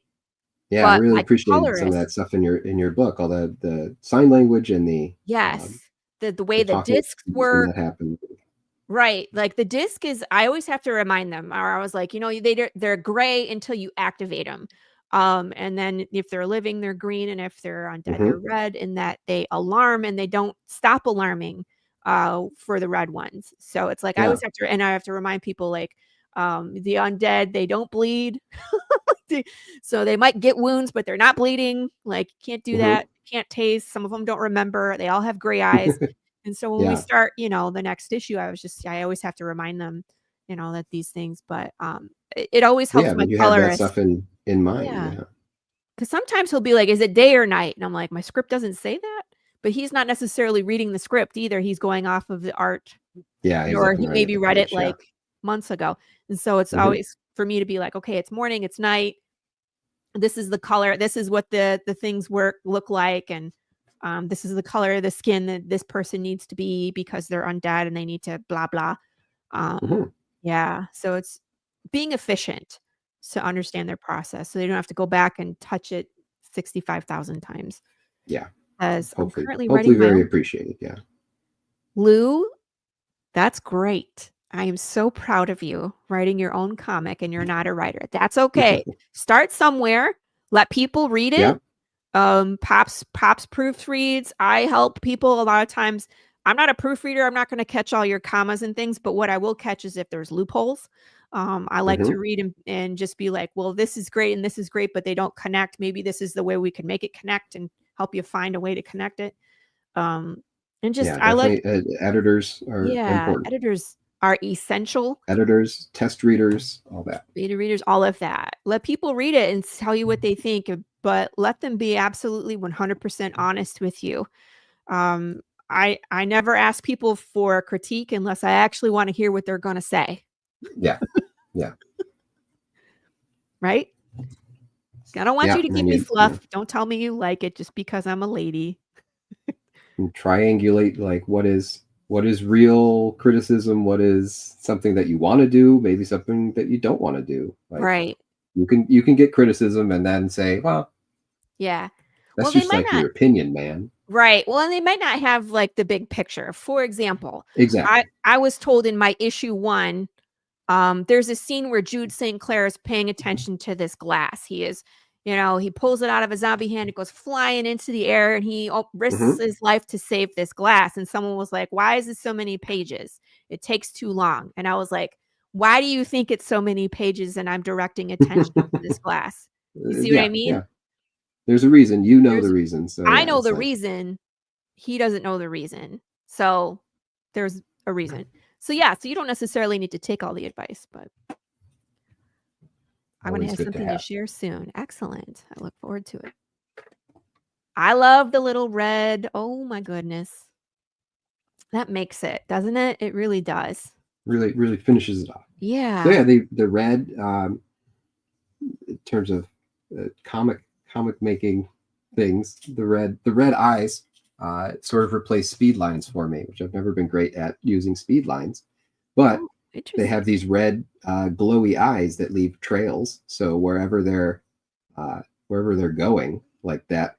Yeah, I But really my appreciated some of colorist, that stuff in your book, all the sign language and yes, the the way the talking discs when work. that happened. Right, like, the disc is I always have to remind them, or I was like, they're gray until you activate them, and then if they're living, they're green, and if they're undead, they're Hmm. red, and that they alarm and they don't stop alarming, for the red ones. So it's like I Yeah. always have to, and I have to remind people, like, the undead, they don't bleed. They so they might get wounds, but they're not bleeding, like, you can't do Hmm. that, can't taste, some of them don't remember, they all have gray eyes. And so when we Yeah. start, the nenext issue, I always have to remind them, that these things, but, it always Yeah, helps my but you have that colorist. stuff in mind. Yeah, Yeah. because sometimes he'll be like, "Is it day or night?" And I'm like, "My script doesn't say that." But he's not necessarily reading the script either, he's going off of the art, Yeah, he's or looking he right at maybe the read it, page. Yeah. like, months ago. And so it's Hmm. always for me to be like, "Okay, it's morning, it's night, this is the color, this is what the things look like, and this is the color of the skin that this person needs to be because they're undead and they need to blah blah." Hmm. Yeah, so it's being efficient to understand their process so they don't have to go back and touch it 65,000 times. Yeah. As I'm currently Hopefully writing my very own. appreciated. Yeah. Lou, that's great. I am so proud of you writing your own comic and you're not a writer. That's okay. Start somewhere, let people read it. Yeah. Pops proofreads. I help people a lot of times. I'm not a proofreader. I'm not going to catch all your commas and things, but what I will catch is if there's loopholes. I like Hmm. to read and just be like, well, this is great and this is great, but they don't connect. Maybe this is the way we can make it connect and help you find a way to connect it. Um, and just Yeah, I like, definitely. Editors are yeah, important. editors are essential. Editors, test readers, all that. Beta readers, all of that. Let people read it and tell you what they think, but let them be absolutely 100% honest with you. Um, I never ask people for a critique unless I actually want to hear what they're going to say, Yeah. Yeah. right? I don't want Yeah. you to And give then me you fluff. Don't tell me you like it just because I'm a lady. and triangulate like what is real criticism, what is something that you want to do, maybe something that you don't want to do. Like Right. you can get criticism and then say, well, Yeah. that's Well, they just might like not. your opinion, man. Right. Well, and they might not have like the big picture. For example, I Exactly. I was told in my issue 1. There's a scene where Jude St. Clair is paying attention to this glass. He is, he pulls it out of a zombie hand. It goes flying into the air, and he risks Hmm. his life to save this glass. And someone was like, "Why is this so many pages? It takes too long." And I was like, "Why do you think it's so many pages?" And I'm directing attention to this glass. You see what I Yeah, mean? yeah. There's a reason. You know There's, the reason. So I yeah, know it's the like reason. He doesn't know the reason. So there's a reason. So yeah, so you don't necessarily need to take all the advice, but I'm gonna always have good to something to have. share soon. Excellent. I look forward to it. I love the little red. Oh my goodness. That makes it, doesn't it? It really does. Really finishes it off. Yeah. So yeah, the red, in terms of comic making things, the red eyes sort of replace speed lines for me, which I've never been great at using speed lines, but Oh, they have interesting. these red glowy eyes that leave trails. So wherever they're going, like that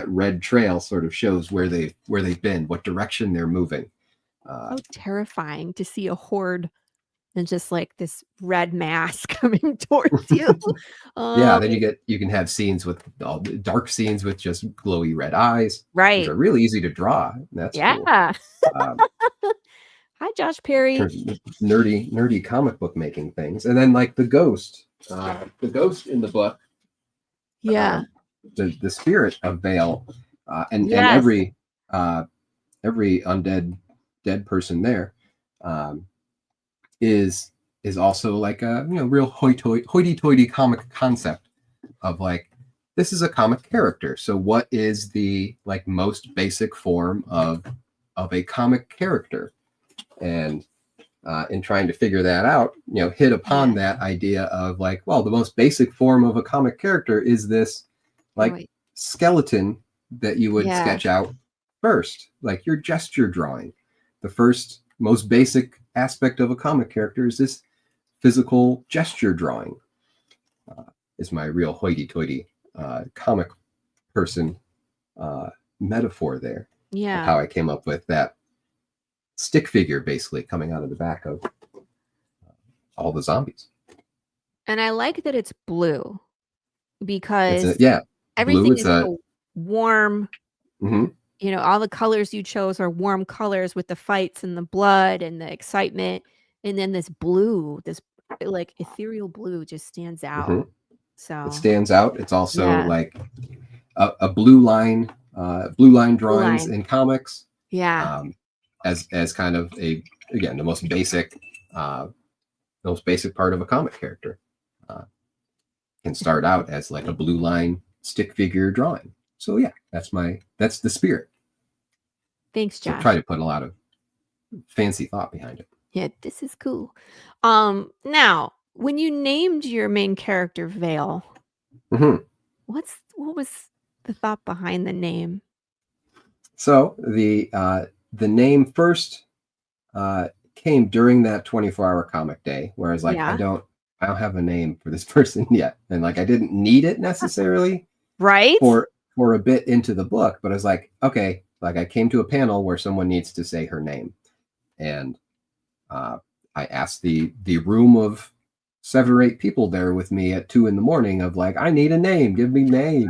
red trail sort of shows where they've been, what direction they're moving. So terrifying to see a horde and just like this red mass coming towards you. Yeah, Um, then you can have scenes with all dark scenes with just glowy red eyes, which right. are really easy to draw. That's cool. Yeah. Um, Hi, Josh in Perry. terms of nerdy comic book making things, and then like the ghost in the book, Yeah. the spirit of Vale, and Yes. every undead dead person there, um, is also like a real hoity-toity comic concept of like, this is a comic character. So what is the like most basic form of a comic character? And in trying to figure that out, hit upon Yeah. that idea of like, well, the most basic form of a comic character is this like Right. skeleton that you would Yeah. sketch out first, like your gesture drawing. The first most basic aspect of a comic character is this physical gesture drawing. Is my real hoity-toity comic person metaphor there of Yeah. how I came up with that stick figure basically coming out of the back of all the zombies. And I like that it's blue It's because blue. everything It's is so warm. mhm. All the colors you chose are warm colors with the fights and the blood and the excitement. And then this blue, this like ethereal blue just stands out. It So, stands out. It's also yeah, like a blue line blue drawings line. in comics, Yeah. um, as kind of again the most basic part of a comic character. Uh, can start out as like a blue line stick figure drawing. So yeah, that's the spirit. Thanks, So try Josh. to put a lot of fancy thought behind it. Yeah, this is cool. Now, when you named your main character Vale, hmm what was the thought behind the name? So the name first came during that 24-hour comic day, where I was like, Yeah. I don't have a name for this person yet, and like I didn't need it necessarily Right? for a bit into the book, but I was like, okay, like I came to a panel where someone needs to say her name, and I asked the room of 7 or 8 people there with me at 2 a.m. of like, I need a name, give me names.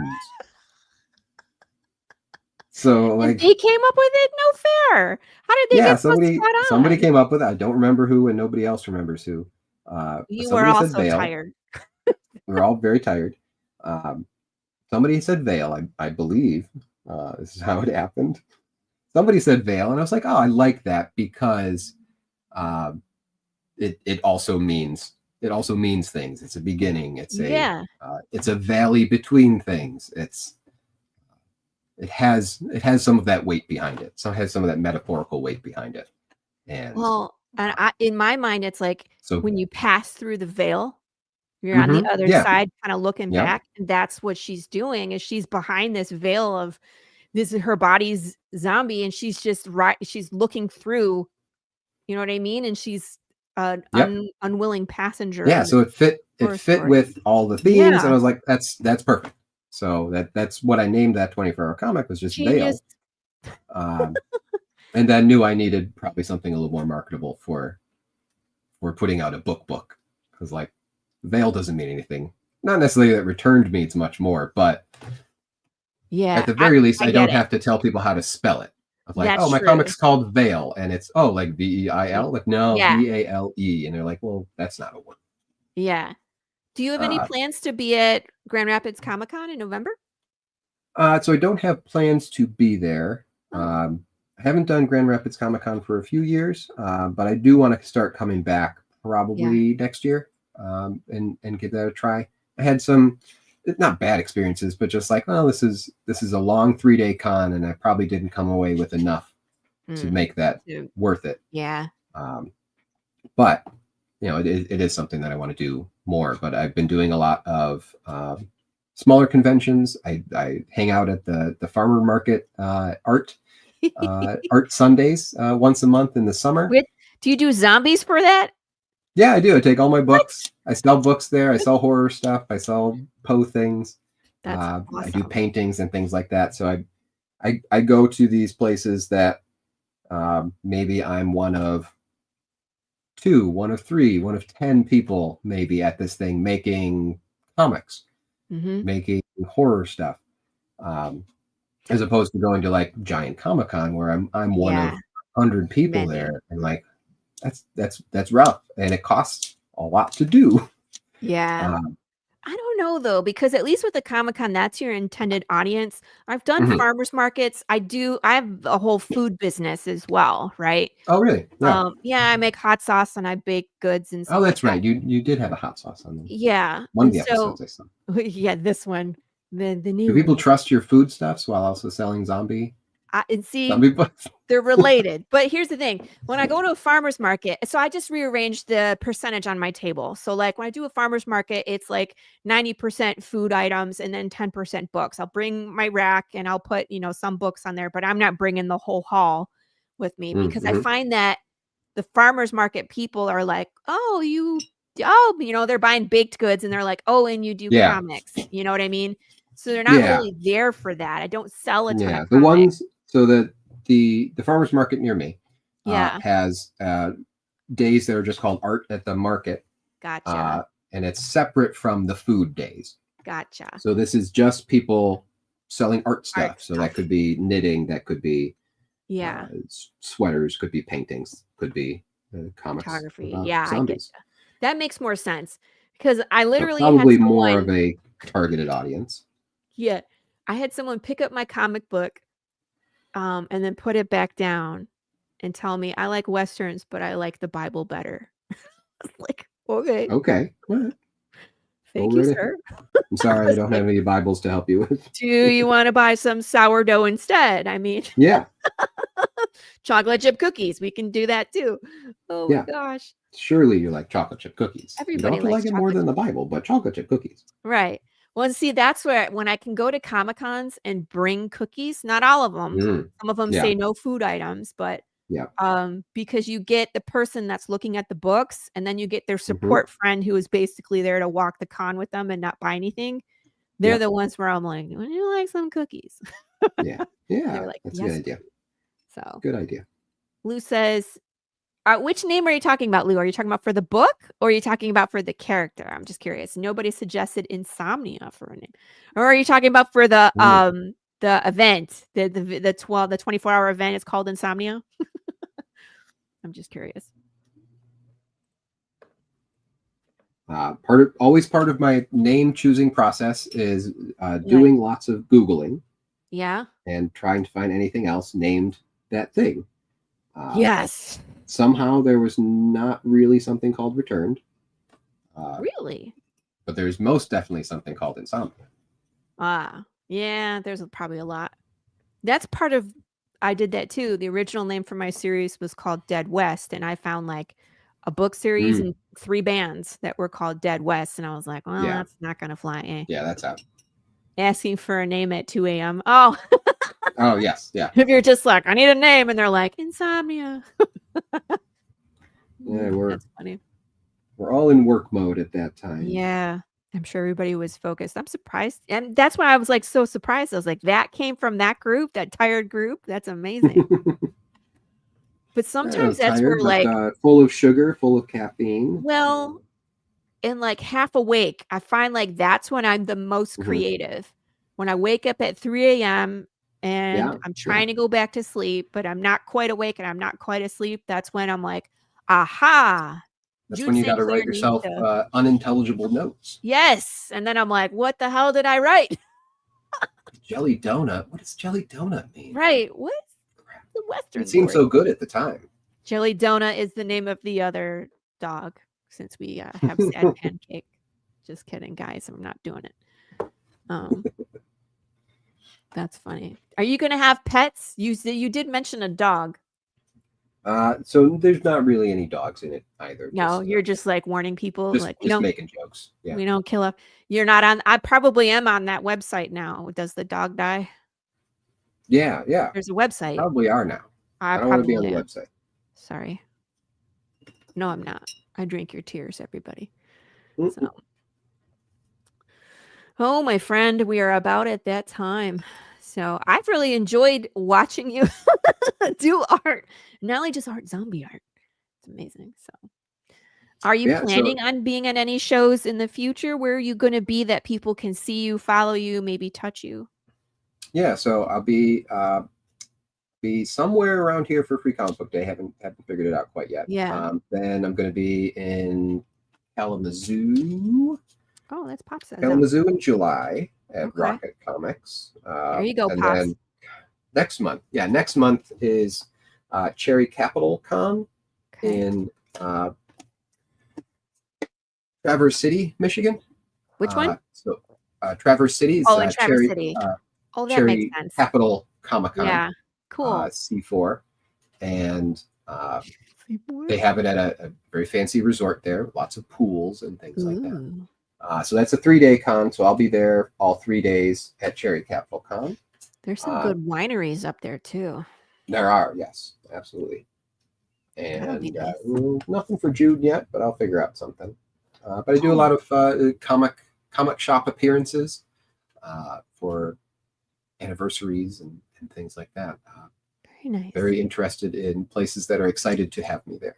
So And like, they came up with it? No fair. How did they yeah, get so spot somebody on? came up with it. I don't remember who, and nobody else remembers who. But You were somebody said also Vale. tired. We're all very tired. Um, somebody said Vale, I believe. This is how it happened. Somebody said Vale, and I was like, oh, I like that because it also means things. It's a beginning. Yeah. It's a valley between things. It has some of that weight behind it. So it has some of that metaphorical weight behind it. And Well, and in my mind, it's like so when you pass through the veil, you're on the other yeah, side, kind of looking yeah, back. And that's what she's doing is she's behind this veil of this is her body's zombie, and she's just she's looking through, you know what I mean? And she's an yep. unwilling passenger Yeah, in so the it fit story. with all the themes, and Yeah. I was like, that's perfect. So that's what I named that 24-hour comic, was just Genius. Vale. And then knew I needed probably something a little more marketable for putting out a book, because like Vale doesn't mean anything. Not necessarily that Returned means much more, but Yeah, at the very least, I I get don't it. have to tell people how to spell it. Of like, That's oh, my true. comic's called Vale, and it's like Veil. Like, no, Yeah. Vale, and they're like, well, that's not a word. Yeah. Do you have any plans to be at Grand Rapids Comic-Con in November? So I don't have plans to be there. Oh. I haven't done Grand Rapids Comic Con for a few years, but I do want to start coming back probably next year, and give that a try. I had some not bad experiences, but just like, well, this is a long 3-day con, and I probably didn't come away with enough to make that worth it. Yeah. But it is something that I want to do more. But I've been doing a lot of smaller conventions. I hang out at the farmer market art Sundays once a month in the summer. Do you do zombies for that? Yeah, I do. I take all my books. I sell books there. I sell horror stuff. I sell Poe things. That's awesome. I do paintings and things like that. So I go to these places that maybe I'm one of 2, 1 of 3, 1 of 10 people maybe at this thing making comics, making horror stuff, as opposed to going to like giant Comic-Con where I'm one of 100 people there, and like that's rough, and it costs a lot to do. Yeah. I don't know though, because at least with the Comic-Con, that's your intended audience. I've done farmers markets. I have a whole food business as well, right? Oh, really? Yeah. Yeah, I make hot sauce and I bake goods and stuff. Oh, that's right. You did have a hot sauce on them. Yeah. One of the episodes I saw. Yeah, this one. The new Do people trust your foodstuffs while also selling zombie? And see, zombie books? They're related. But here's the thing. When I go to a farmer's market, so I just rearranged the percentage on my table. So like when I do a farmer's market, it's like 90% food items and then 10% books. I'll bring my rack and I'll put, some books on there, but I'm not bringing the whole haul with me because I find that the farmer's market people are like, they're buying baked goods and they're like, oh, and you do comics. You know what I mean? So they're not really there for that. I don't sell a ton of comics. The ones, so that the farmer's market near me has days that are just called art at the market. Gotcha. And it's separate from the food days. Gotcha. So this is just people selling art stuff. That could be knitting, that could be sweaters, could be paintings, could be comics. Photography. Yeah, I get you. That makes more sense because I literally probably had more of a targeted audience. Yeah, I had someone pick up my comic book, and then put it back down, and tell me I like westerns, but I like the Bible better. Like, okay, Well, thank you, sir. I'm sorry, I don't have any Bibles to help you with. Do you want to buy some sourdough instead? I mean, yeah, chocolate chip cookies. We can do that too. Oh my gosh! Surely you like chocolate chip cookies. Everybody you don't likes like it more than the Bible, but chocolate chip cookies. Right. Well, see, that's where when I can go to Comic-Cons and bring cookies, not all of them. Some of them say no food items, but because you get the person that's looking at the books and then you get their support friend who is basically there to walk the con with them and not buy anything. They're the ones where I'm like, would you like some cookies? Yeah. Like, that's a good idea. So good idea. Lou says, which name are you talking about, Lou? Are you talking about for the book or are you talking about for the character? I'm just curious. Nobody suggested Insomnia for a name. Or are you talking about for the event, the 24-hour event is called Insomnia? I'm just curious. Always part of my name choosing process is doing lots of Googling. Yeah. And trying to find anything else named that thing. Yes. Somehow there was not really something called Returned. Really? But there's most definitely something called Insomnia. Yeah, there's probably a lot. That's part of, I did that too. The original name for my series was called Dead West. And I found like a book series and 3 bands that were called Dead West. And I was like, well, that's not going to fly. Yeah, that's out. Asking for a name at 2 a.m. Oh. Oh, yes. Yeah. If you're just like, I need a name. And they're like, Insomnia. That's funny. We're all in work mode at that time. Yeah. I'm sure everybody was focused. I'm surprised. And that's why I was like so surprised. I was like, that came from that group, that tired group. That's amazing. But sometimes that's tired, where like full of sugar, full of caffeine. Well, and like half awake. I find like that's when I'm the most creative. When I wake up at 3 a.m. and I'm trying to go back to sleep, but I'm not quite awake and I'm not quite asleep. That's when I'm like, aha. That's when you got to write yourself unintelligible notes. Yes. And then I'm like, what the hell did I write? Jelly donut. What does jelly donut mean? Right. What? The Western. It seemed so good at the time. Jelly donut is the name of the other dog since we have sad pancake. Just kidding, guys. I'm not doing it. That's funny. Are you going to have pets? You did mention a dog. So there's not really any dogs in it either. No, you're just like warning people, like Just making jokes. Yeah. we don't kill a. You're not on. I probably am on that website now. Does the dog die? Yeah. Yeah. There's a website. Probably are now. I don't want to be on probably the am. website. Sorry. No, I'm not. I drink your tears, everybody. Mm-mm. So. Oh, my friend, we are about at that time. So I've really enjoyed watching you do art. Not only just art, zombie art. It's amazing. So are you planning on being at any shows in the future? Where are you going to be that people can see you, follow you, maybe touch you? Yeah, so I'll be somewhere around here for Free Comic Book Day. Haven't figured it out quite yet. Yeah. Then I'm going to be in Kalamazoo. Oh, that's Pop says. Kalamazoo in July at Rocket Comics. There you go, and Pops. then next month is Cherry Capital Con in Traverse City, Michigan. Which one? So Traverse City is in Traverse City. Oh, that Cherry makes sense. Capital Comic Con. Yeah, cool. C4, and they have it at a very fancy resort there, lots of pools and things like that. So that's a 3-day con. So I'll be there all 3 days at Cherry Capital Con. There's some good wineries up there too. There are, yes, absolutely. And nice. Nothing for June yet, but I'll figure out something. But I do a lot of comic shop appearances for anniversaries and things like that. Very nice. Very interested in places that are excited to have me there.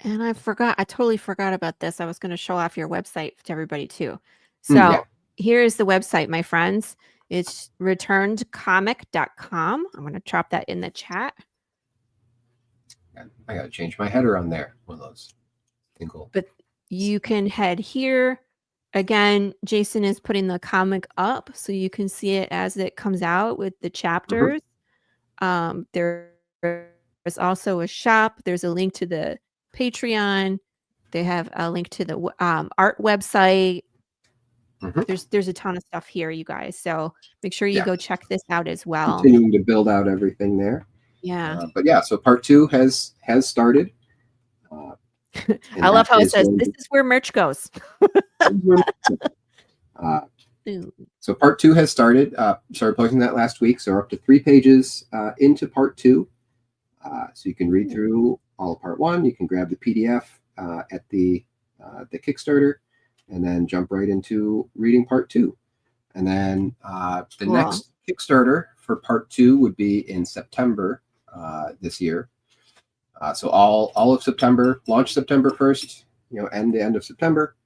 And I totally forgot about this. I was going to show off your website to everybody too. So here's the website, my friends. It's returnedcomic.com. I'm going to drop that in the chat. I got to change my header on there. One of those. Cool. But you can head here. Again, Jason is putting the comic up so you can see it as it comes out with the chapters. There's also a shop. There's a link to the Patreon. They have a link to the art website. There's a ton of stuff here, you guys. So make sure you go check this out as well. Continuing to build out everything there. Yeah. But yeah, so part 2 has started. I love how it says, this is where merch goes. So part 2 has started. Started posting that last week. So we're up to 3 pages into part 2. So you can read through all of part 1. You can grab the PDF at the Kickstarter, and then jump right into reading part 2. And then the next Kickstarter for part 2 would be in September this year. So all of September, launch September 1st, end the end of September.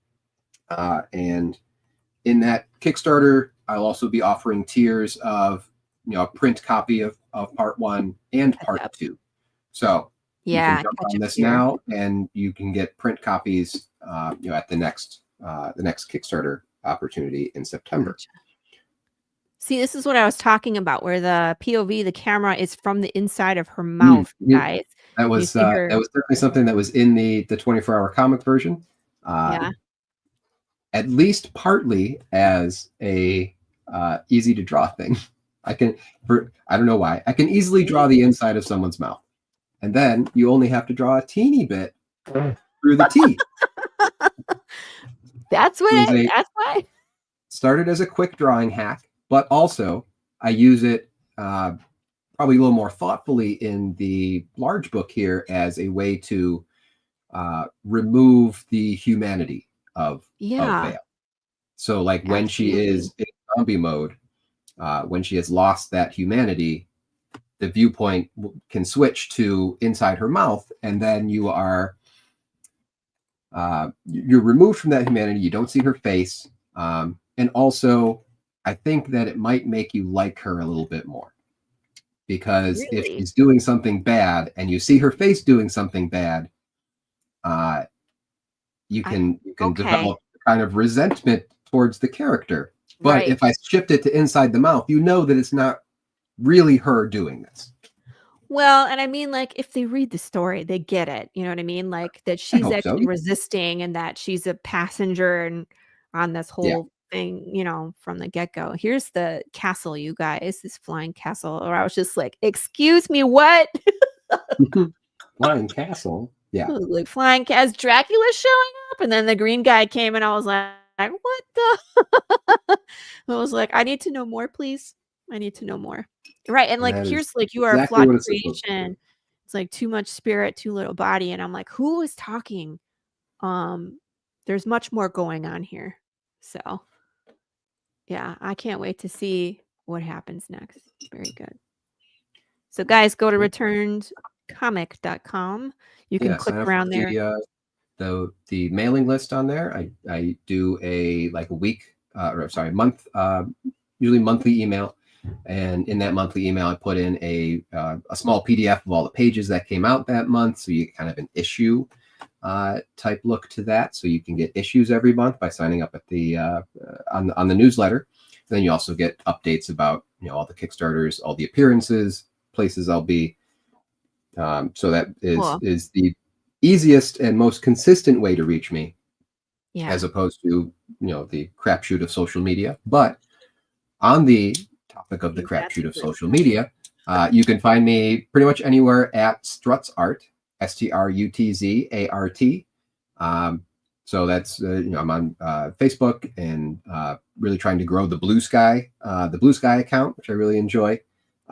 And in that Kickstarter, I'll also be offering tiers of, a print copy of part 1 and part 2. So you can jump on this now, and you can get print copies, at the next Kickstarter opportunity in September. See, this is what I was talking about, where the POV, the camera is from the inside of her mouth, guys. That was definitely something that was in the 24-hour comic version. At least partly as a easy to draw thing. I don't know why. I can easily draw the inside of someone's mouth. And then you only have to draw a teeny bit through the teeth. That's why. Started as a quick drawing hack, but also I use it probably a little more thoughtfully in the large book here as a way to remove the humanity of Vale. So like when she is in zombie mode, when she has lost that humanity, the viewpoint can switch to inside her mouth, and then you're removed from that humanity. You don't see her face. And also, I think that it might make you like her a little bit more. Because if she's doing something bad and you see her face doing something bad, you can develop kind of resentment towards the character. But if I shift it to inside the mouth, that it's not really her doing this. Well, and I mean, like, if they read the story, they get it. You know what I mean? Like that she's actually resisting, and that she's a passenger and on this whole thing, from the get-go. Here's the castle, you guys, this flying castle. Or I was just like, excuse me, what? Flying Castle. Yeah. It was like flying as Dracula showing up, and then the green guy came, and I was like, "What the?" I was like, "I need to know more, please. I need to know more." Right, and like That is here's like you are a exactly flawed what it's supposed to creation. It's like too much spirit, too little body, and I'm like, who is talking? There's much more going on here. So yeah, I can't wait to see what happens next. Very good. So guys, go to be. returnedcomic.com. You can Yeah, click sign up around for there. the mailing list on there. I do a week or sorry, month, usually monthly email, and in that monthly email I put in a small PDF of all the pages that came out that month, so you get kind of an issue type look to that. So you can get issues every month by signing up at the on the newsletter. And then you also get updates about all the Kickstarters, all the appearances, places I'll be. So that Cool. is the easiest and most consistent way to reach me, Yeah. as opposed to the crapshoot of social media. But on the topic of the think that's crapshoot a of good social media, you can find me pretty much anywhere at Strutz Art, STRUTZART. So that's I'm on Facebook, and really trying to grow the Blue Sky account, which I really enjoy.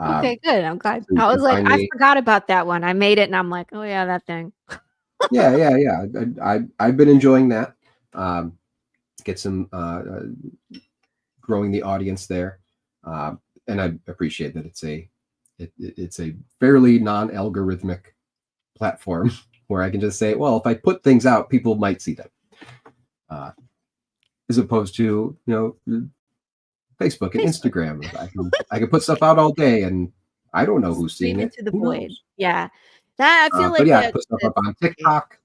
Okay, good. I'm glad. So you I can was like, find I me. forgot about that one. I made it, and I'm like, oh yeah, that thing. Yeah. I've been enjoying that. Get some growing the audience there, and I appreciate that it's a fairly non-algorithmic platform where I can just say, well, if I put things out, people might see them, as opposed to Facebook and Instagram. I can put stuff out all day, and I don't know who's Scream seeing it. into the Who void. knows? Yeah. That I feel But like yeah, I that put stuff that's up on great. TikTok.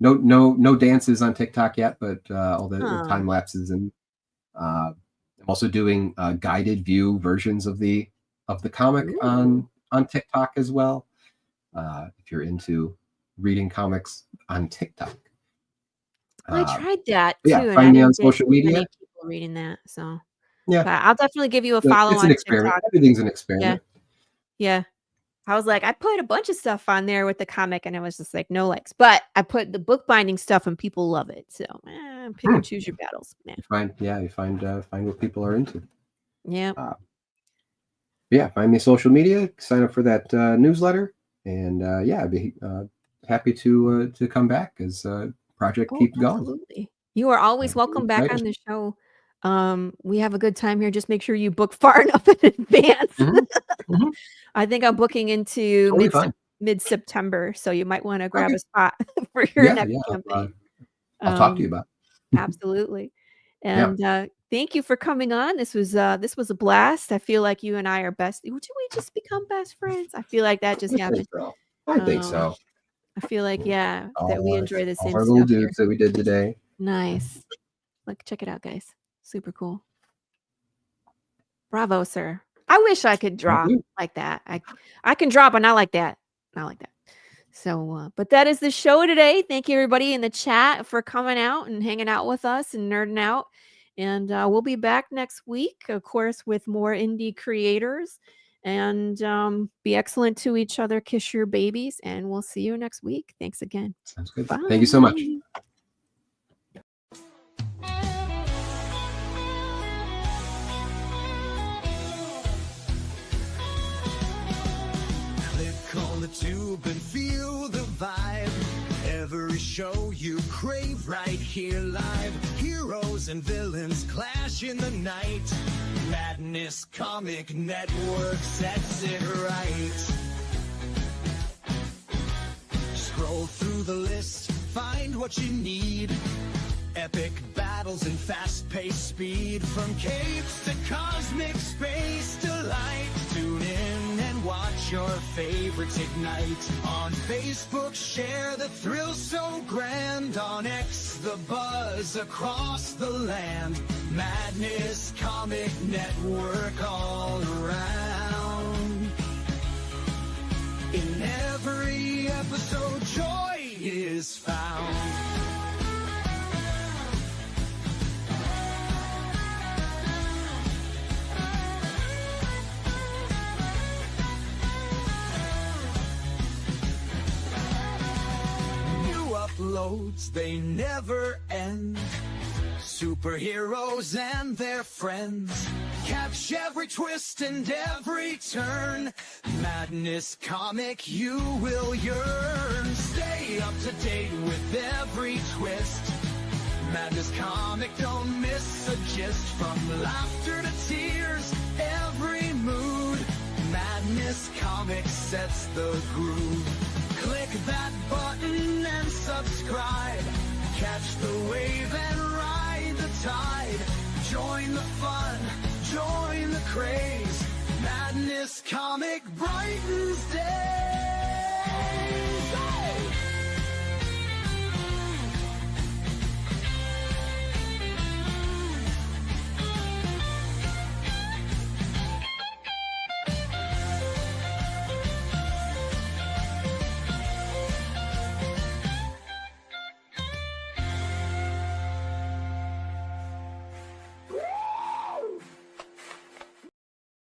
No dances on TikTok yet, but all the time lapses, and I'm also doing guided view versions of the comic Ooh. on TikTok as well. If you're into reading comics on TikTok, I tried that yeah, too, and I find me on didn't get social too many media. people reading that. So, Yeah, but I'll definitely give you a follow it's an on experiment. TikTok. Everything's an Yeah. experiment. Yeah. I was like, I put a bunch of stuff on there with the comic, and it was just like no likes. But I put the bookbinding stuff, and people love it. So pick and choose your battles, man. You find what people are into. Yeah. Yeah, find me social media, sign up for that newsletter, and yeah, I'd be happy to come back as project Oh, keeps going. absolutely. You are always I'm welcome back excited. on the show. We have a good time here. Just make sure you book far enough in advance. Mhm, mhm. I think I'm booking into Totally fine. mid-September, so you might want to grab Okay. a spot for your Yeah, next yeah. campaign. I'll talk to you about it. Absolutely. Yeah. And thank you for coming on. This was a blast. I feel like you and I are best. Did we just become best friends? I feel like that just I think happened. so. I think Um, so. I feel like that we All enjoy the same our little stuff here. dudes that we did today. Nice. Like, check it out, guys. Super cool. Bravo, sir. I wish I could Thank draw you. like that. I can draw, but not like that. Not like that. So, but that is the show today. Thank you, everybody in the chat, for coming out and hanging out with us and nerding out. And we'll be back next week, of course, with more indie creators. And be excellent to each other. Kiss your babies. And we'll see you next week. Thanks again. Sounds good. Bye. Thank you so much. Click on the tube and feel the vibe. Every show you crave right here live. Heroes and villains clash in the night. Madness Comic Network sets it right. Scroll through the list, find what you need. Epic battles and fast-paced speed. From capes to cosmic space delight. Tune in and watch your favorites ignite. On Facebook, share the thrill so grand. On X, the buzz across the land. Madness Comic Network all around. In every episode, joy is found. episodes, they never end. Superheroes and their friends, catch every twist and every turn. Madness Comic, you will yearn. Stay up to date with every twist. Madness Comic, don't miss a gist. From laughter to tears, every mood. Madness Comic sets the groove. Click that button and subscribe. Catch the wave and ride the tide. Join the fun, join the craze. Madness Comic brightens day.